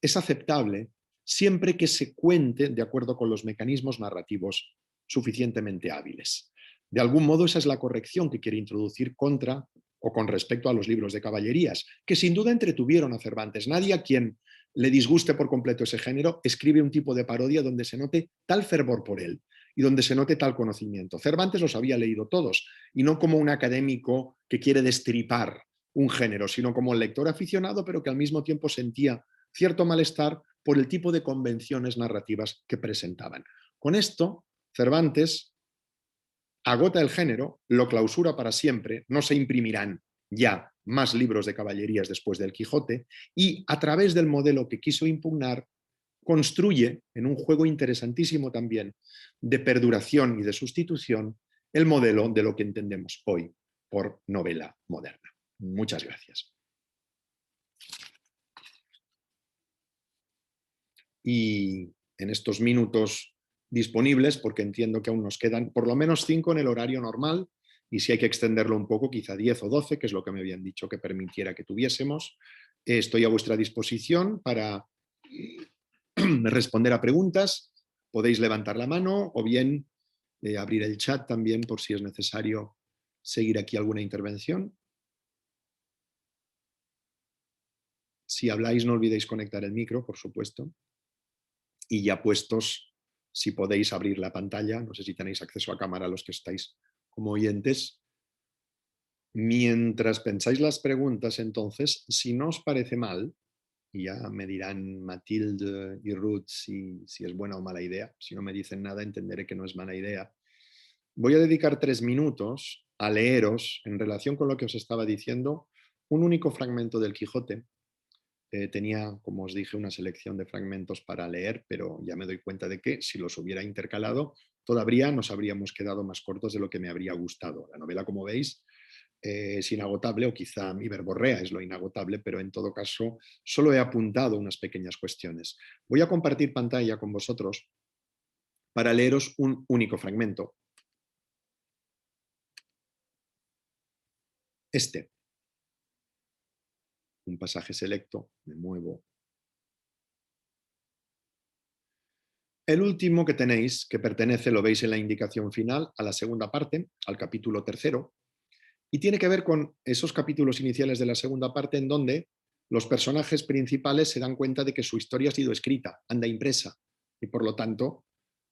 es aceptable siempre que se cuente de acuerdo con los mecanismos narrativos suficientemente hábiles. De algún modo esa es la corrección que quiere introducir contra o con respecto a los libros de caballerías, que sin duda entretuvieron a Cervantes. Nadie a quien le disguste por completo ese género escribe un tipo de parodia donde se note tal fervor por él y donde se note tal conocimiento. Cervantes los había leído todos, y no como un académico que quiere destripar un género, sino como el lector aficionado, pero que al mismo tiempo sentía cierto malestar por el tipo de convenciones narrativas que presentaban. Con esto, Cervantes agota el género, lo clausura para siempre, no se imprimirán ya más libros de caballerías después del Quijote, y a través del modelo que quiso impugnar, construye, en un juego interesantísimo también de perduración y de sustitución, el modelo de lo que entendemos hoy por novela moderna. Muchas gracias. Y en estos minutos disponibles, porque entiendo que aún nos quedan por lo menos 5 en el horario normal, y si hay que extenderlo un poco, quizá 10 o 12, que es lo que me habían dicho que permitiera que tuviésemos, estoy a vuestra disposición para responder a preguntas. Podéis levantar la mano o bien abrir el chat también por si es necesario seguir aquí alguna intervención. Si habláis, no olvidéis conectar el micro, por supuesto. Y ya puestos, si podéis abrir la pantalla, no sé si tenéis acceso a cámara los que estáis como oyentes. Mientras pensáis las preguntas, entonces, si no os parece mal, y ya me dirán Matilde y Ruth si es buena o mala idea. Si no me dicen nada, entenderé que no es mala idea. voy a dedicar 3 minutos a leeros, en relación con lo que os estaba diciendo, un único fragmento del Quijote. Tenía, como os dije, una selección de fragmentos para leer, pero ya me doy cuenta de que si los hubiera intercalado, todavía nos habríamos quedado más cortos de lo que me habría gustado. La novela, como veis, es inagotable, o quizá mi verborrea es lo inagotable, pero en todo caso solo he apuntado unas pequeñas cuestiones. Voy a compartir pantalla con vosotros para leeros un único fragmento. Un pasaje selecto, me muevo. El último que tenéis, que pertenece, lo veis en la indicación final, a la segunda parte, al capítulo 3, y tiene que ver con esos capítulos iniciales de la segunda parte en donde los personajes principales se dan cuenta de que su historia ha sido escrita, anda impresa, y por lo tanto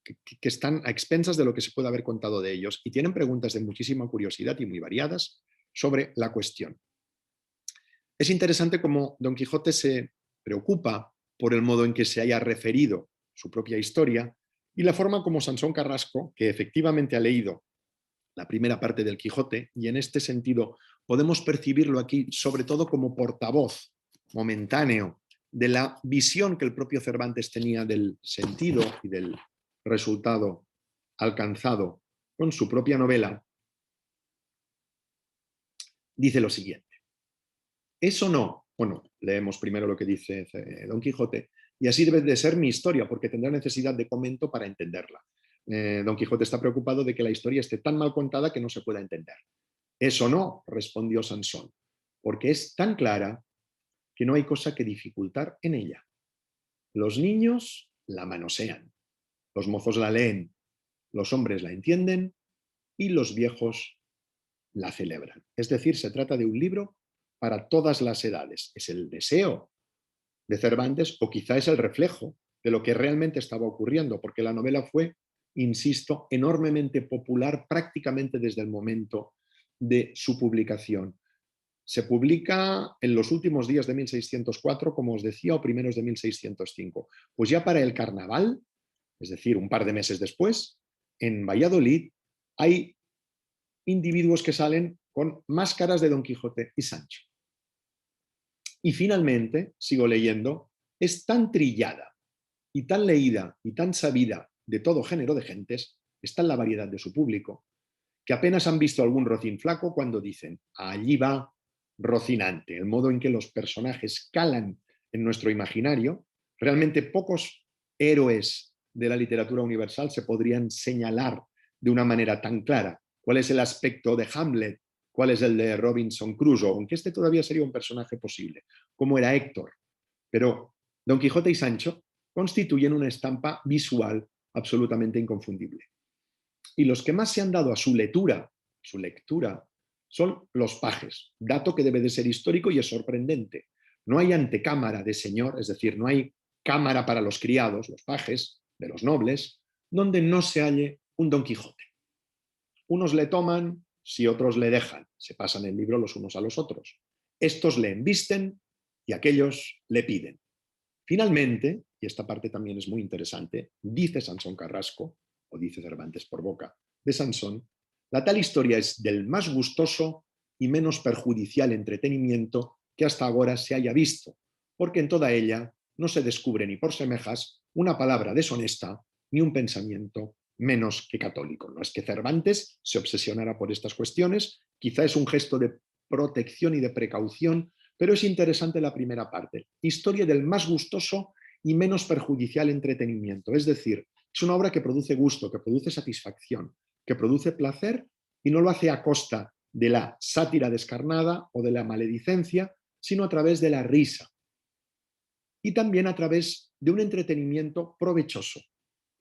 que están a expensas de lo que se puede haber contado de ellos, y tienen preguntas de muchísima curiosidad y muy variadas sobre la cuestión. Es interesante cómo Don Quijote se preocupa por el modo en que se haya referido su propia historia y la forma como Sansón Carrasco, que efectivamente ha leído la primera parte del Quijote, y en este sentido podemos percibirlo aquí sobre todo como portavoz momentáneo de la visión que el propio Cervantes tenía del sentido y del resultado alcanzado con su propia novela, dice lo siguiente. Eso no, bueno, leemos primero lo que dice Don Quijote, y así debe de ser mi historia, porque tendrá necesidad de comento para entenderla. Don Quijote está preocupado de que la historia esté tan mal contada que no se pueda entender. Eso no, respondió Sansón, porque es tan clara que no hay cosa que dificultar en ella. Los niños la manosean, los mozos la leen, los hombres la entienden y los viejos la celebran. Es decir, se trata de un libro para todas las edades. Es el deseo de Cervantes, o quizá es el reflejo de lo que realmente estaba ocurriendo, porque la novela fue, insisto, enormemente popular prácticamente desde el momento de su publicación. Se publica en los últimos días de 1604, como os decía, o primeros de 1605. Pues ya para el carnaval, es decir, un par de meses después, en Valladolid hay individuos que salen con máscaras de Don Quijote y Sancho. Y finalmente, sigo leyendo, es tan trillada y tan leída y tan sabida de todo género de gentes, está en la variedad de su público, que apenas han visto algún Rocín flaco cuando dicen, allí va Rocinante. El modo en que los personajes calan en nuestro imaginario, realmente pocos héroes de la literatura universal se podrían señalar de una manera tan clara. ¿Cuál es el aspecto de Hamlet? ¿Cuál es el de Robinson Crusoe? Aunque este todavía sería un personaje posible. ¿Cómo era Héctor? Pero Don Quijote y Sancho constituyen una estampa visual absolutamente inconfundible. Y los que más se han dado a su lectura son los pajes, dato que debe de ser histórico y es sorprendente. No hay antecámara de señor, es decir, no hay cámara para los criados, los pajes de los nobles, donde no se halle un Don Quijote. Unos le toman, si otros le dejan, se pasan el libro los unos a los otros. Estos le embisten y aquellos le piden. Finalmente, y esta parte también es muy interesante, dice Sansón Carrasco, o dice Cervantes por boca de Sansón, la tal historia es del más gustoso y menos perjudicial entretenimiento que hasta ahora se haya visto, porque en toda ella no se descubre ni por semejas una palabra deshonesta ni un pensamiento menos que católico. No es que Cervantes se obsesionara por estas cuestiones, quizá es un gesto de protección y de precaución, pero es interesante la primera parte. Historia del más gustoso y menos perjudicial entretenimiento. Es decir, es una obra que produce gusto, que produce satisfacción, que produce placer y no lo hace a costa de la sátira descarnada o de la maledicencia, sino a través de la risa. Y también a través de un entretenimiento provechoso.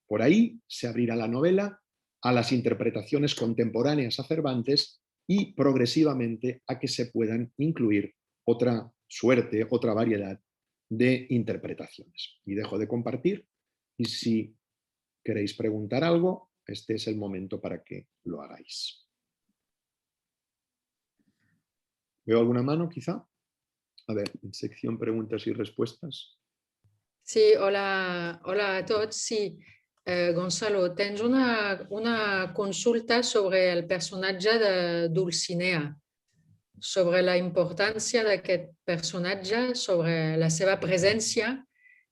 Por ahí se abrirá la novela a las interpretaciones contemporáneas a Cervantes y progresivamente a que se puedan incluir otra suerte, otra variedad de interpretaciones. Y dejo de compartir y si queréis preguntar algo, este es el momento para que lo hagáis. ¿Veo alguna mano quizá? A ver, en sección preguntas y respuestas. Sí, hola a tots. Sí, Gonzalo, tens una consulta sobre el personatge de Dulcinea, sobre la importància d'aquest personatge, sobre la seva presència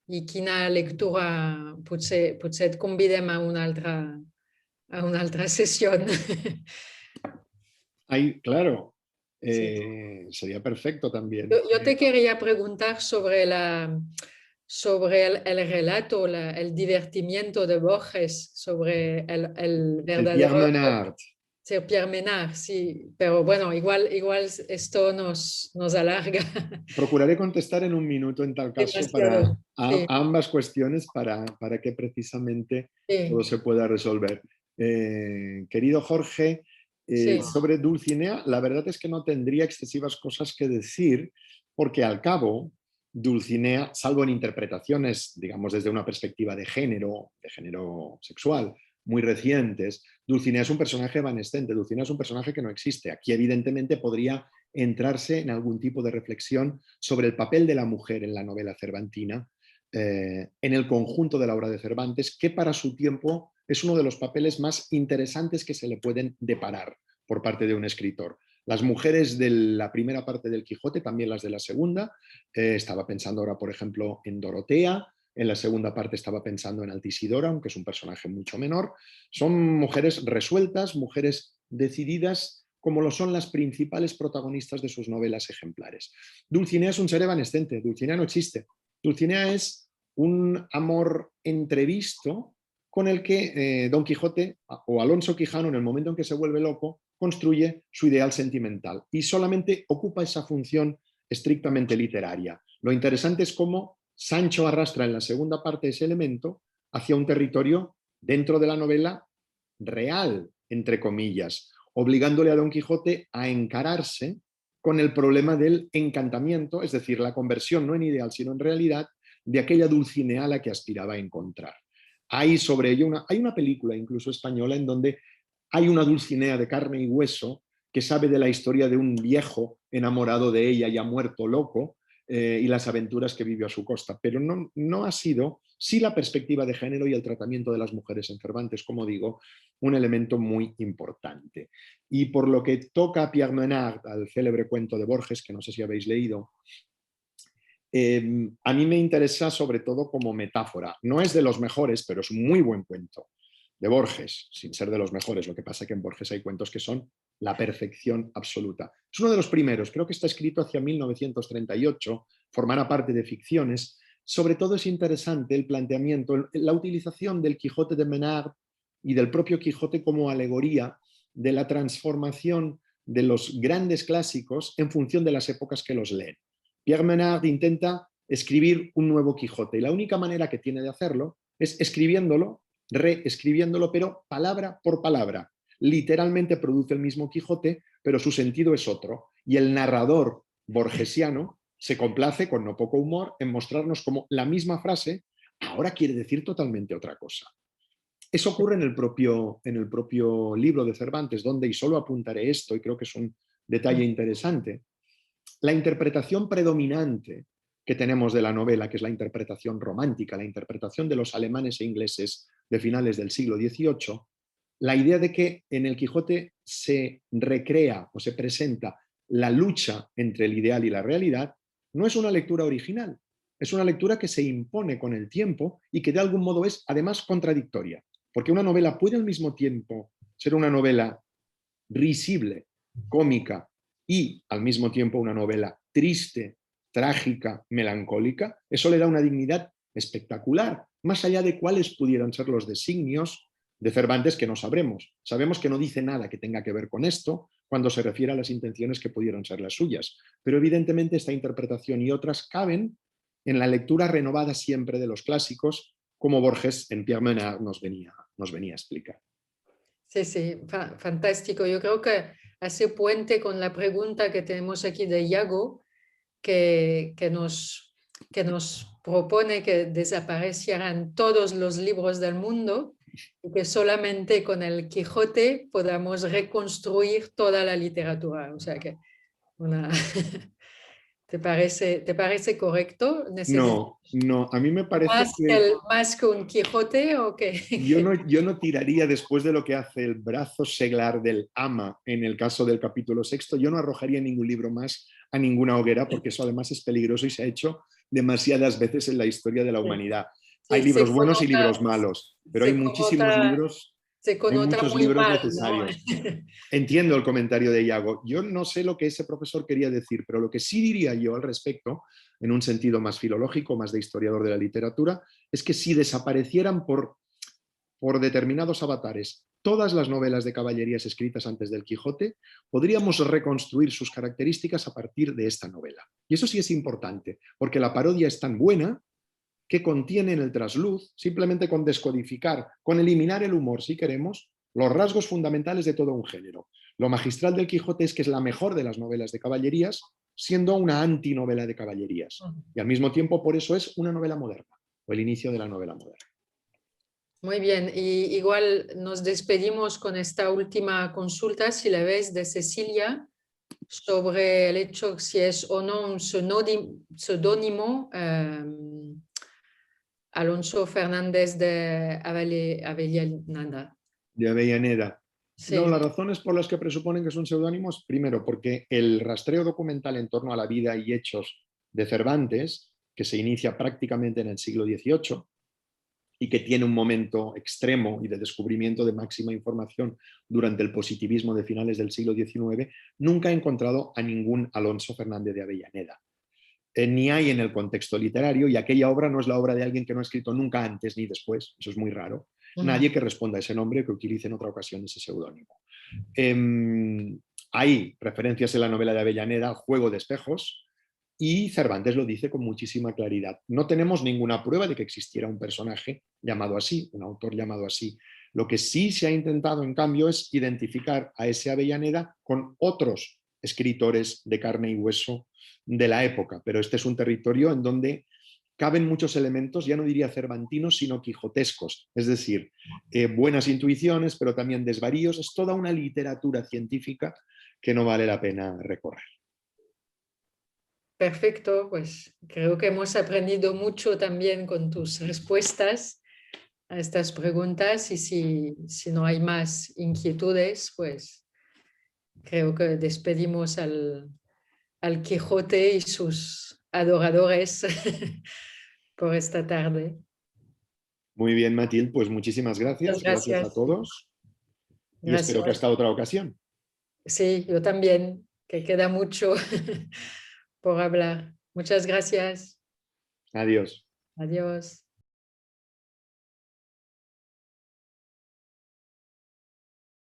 i quina lectura potser et convidem a una altra sesión. Ay, claro, Sí. sería perfecto también. Yo te quería preguntar sobre el relato, el divertimiento de Borges, sobre el El Pierre verdadero Menard. Pierre Menard, sí, pero bueno, igual esto nos alarga Procuraré contestar en un minuto en tal caso para demasiado. Sí, ambas cuestiones para que precisamente todo sí, se pueda resolver. Querido Jorge, sí, sobre Dulcinea, la verdad es que no tendría excesivas cosas que decir, porque al cabo, Dulcinea, salvo en interpretaciones, digamos, desde una perspectiva de género sexual, muy recientes, Dulcinea es un personaje evanescente, Dulcinea es un personaje que no existe. Aquí, evidentemente, podría entrarse en algún tipo de reflexión sobre el papel de la mujer en la novela cervantina, en el conjunto de la obra de Cervantes, que para su tiempo es uno de los papeles más interesantes que se le pueden deparar por parte de un escritor. Las mujeres de la primera parte del Quijote, también las de la segunda, estaba pensando ahora, por ejemplo, en Dorotea, en la segunda parte estaba pensando en Altisidora, aunque es un personaje mucho menor. Son mujeres resueltas, mujeres decididas, como lo son las principales protagonistas de sus novelas ejemplares. Dulcinea es un ser evanescente, Dulcinea no existe. Dulcinea es un amor entrevisto con el que Don Quijote o Alonso Quijano, en el momento en que se vuelve loco, construye su ideal sentimental y solamente ocupa esa función estrictamente literaria. Lo interesante es cómo Sancho arrastra en la segunda parte ese elemento hacia un territorio dentro de la novela real, entre comillas, obligándole a Don Quijote a encararse con el problema del encantamiento, es decir, la conversión no en ideal, sino en realidad, de aquella Dulcinea a la que aspiraba a encontrar. Hay sobre ello hay una película incluso española en donde hay una Dulcinea de carne y hueso que sabe de la historia de un viejo enamorado de ella ya muerto loco, y las aventuras que vivió a su costa, pero no ha sido, sí, la perspectiva de género y el tratamiento de las mujeres en Cervantes, como digo, un elemento muy importante. Y por lo que toca a Pierre Menard, al célebre cuento de Borges, que no sé si habéis leído, a mí me interesa sobre todo como metáfora. No es de los mejores, pero es un muy buen cuento de Borges, sin ser de los mejores. Lo que pasa es que en Borges hay cuentos que son la perfección absoluta. Es uno de los primeros, creo que está escrito hacia 1938, formará parte de ficciones. Sobre todo es interesante el planteamiento, la utilización del Quijote de Menard y del propio Quijote como alegoría de la transformación de los grandes clásicos en función de las épocas que los leen. Pierre Menard intenta escribir un nuevo Quijote y la única manera que tiene de hacerlo es escribiéndolo, reescribiéndolo, pero palabra por palabra. Literalmente produce el mismo Quijote, pero su sentido es otro. Y el narrador borgesiano se complace, con no poco humor, en mostrarnos cómo la misma frase ahora quiere decir totalmente otra cosa. Eso ocurre en el propio libro de Cervantes, donde, y solo apuntaré esto, y creo que es un detalle interesante, la interpretación predominante que tenemos de la novela, que es la interpretación romántica, la interpretación de los alemanes e ingleses de finales del siglo XVIII, la idea de que en el Quijote se recrea o se presenta la lucha entre el ideal y la realidad, no es una lectura original, es una lectura que se impone con el tiempo y que de algún modo es además contradictoria, porque una novela puede al mismo tiempo ser una novela risible, cómica y al mismo tiempo una novela triste, trágica, melancólica. Eso le da una dignidad espectacular, más allá de cuáles pudieran ser los designios de Cervantes, que no sabremos. Sabemos que no dice nada que tenga que ver con esto cuando se refiere a las intenciones que pudieran ser las suyas, pero evidentemente esta interpretación y otras caben en la lectura renovada siempre de los clásicos, como Borges en Pierre Menard nos venía a explicar. Sí, sí, fantástico. Yo creo que hace puente con la pregunta que tenemos aquí de Iago, que nos propone que desaparecieran todos los libros del mundo y que solamente con el Quijote podamos reconstruir toda la literatura. O sea que una ¿Te parece correcto? No, no, a mí me parece que ¿Más que un Quijote o qué? yo no tiraría después de lo que hace el brazo seglar del ama en el caso del capítulo sexto, yo no arrojaría ningún libro más a ninguna hoguera porque eso además es peligroso y se ha hecho demasiadas veces en la historia de la humanidad. Hay Sí, libros buenos y libros malos, pero hay muchísimos libros, se hay connota muchos muy libros mal, ¿no? necesarios. Entiendo el comentario de Iago. Yo no sé lo que ese profesor quería decir, pero lo que sí diría yo al respecto, en un sentido más filológico, más de historiador de la literatura, es que si desaparecieran por determinados avatares todas las novelas de caballerías escritas antes del Quijote, podríamos reconstruir sus características a partir de esta novela. Y eso sí es importante, porque la parodia es tan buena que contiene en el trasluz, simplemente con descodificar, con eliminar el humor, si queremos, los rasgos fundamentales de todo un género. Lo magistral del Quijote es que es la mejor de las novelas de caballerías, siendo una antinovela de caballerías. Y al mismo tiempo, por eso es una novela moderna, o el inicio de la novela moderna. Muy bien, y igual nos despedimos con esta última consulta, si la ves, de Cecilia, sobre el hecho si es o no un seudónimo Alonso Fernández de Avellaneda. De Avellaneda. No, Sí. las razones por las que presuponen que son seudónimos, primero, porque el rastreo documental en torno a la vida y hechos de Cervantes, que se inicia prácticamente en el siglo XVIII y que tiene un momento extremo y de descubrimiento de máxima información durante el positivismo de finales del siglo XIX, nunca ha encontrado a ningún Alonso Fernández de Avellaneda. Ni hay en el contexto literario, y aquella obra no es la obra de alguien que no ha escrito nunca antes ni después, eso es muy raro, nadie que responda a ese nombre que utilice en otra ocasión ese seudónimo. Hay referencias en la novela de Avellaneda al juego de espejos, y Cervantes lo dice con muchísima claridad. No tenemos ninguna prueba de que existiera un personaje llamado así, un autor llamado así. Lo que sí se ha intentado, en cambio, es identificar a ese Avellaneda con otros escritores de carne y hueso de la época, pero este es un territorio en donde caben muchos elementos, ya no diría cervantinos, sino quijotescos, es decir, buenas intuiciones, pero también desvaríos. Es toda una literatura científica que no vale la pena recorrer. Perfecto, pues creo que hemos aprendido mucho también con tus respuestas a estas preguntas y si no hay más inquietudes, pues creo que despedimos al Quijote y sus adoradores por esta tarde. Muy bien, Matilde, pues muchísimas Muchas gracias. Gracias a gracias. todos y espero que Gracias. hasta otra ocasión. Sí, yo también, que queda mucho por hablar. Muchas gracias. Adiós. Adiós.